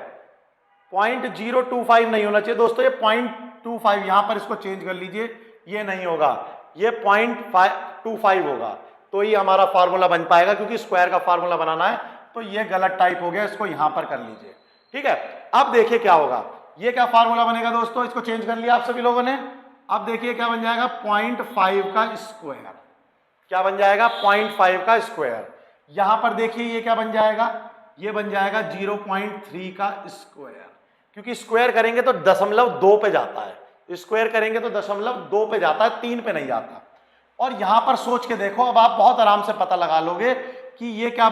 0.025 नहीं होना चाहिए दोस्तों, ये 0.25, यहां पर इसको चेंज कर लीजिए, ये नहीं होगा, ये 0.25 होगा, तो ये हमारा फार्मूला बन पाएगा। क्योंकि स्क्वायर का फार्मूला बनाना है तो ये गलत टाइप हो गया, इसको यहां पर कर लीजिए। ठीक है, अब देखिए क्या होगा, ये क्या फार्मूला बनेगा दोस्तों, इसको चेंज कर लिया आप सभी लोगों ने। अब देखिए क्या बन जाएगा, 0.5 का स्क्वायर। क्या बन जाएगा, 0.5 का स्क्वायर। यहां पर देखिए ये क्या बन जाएगा, ये बन जाएगा 0.3 का स्क्वायर, क्योंकि स्क्वायर करेंगे तो 0.2 पे जाता है, स्क्वायर करेंगे तो 0.2 पे जाता है, 3 पे नहीं जाता। और यहां पर सोच के देखो, अब आप बहुत आराम से पता लगा लोगे कि ये क्या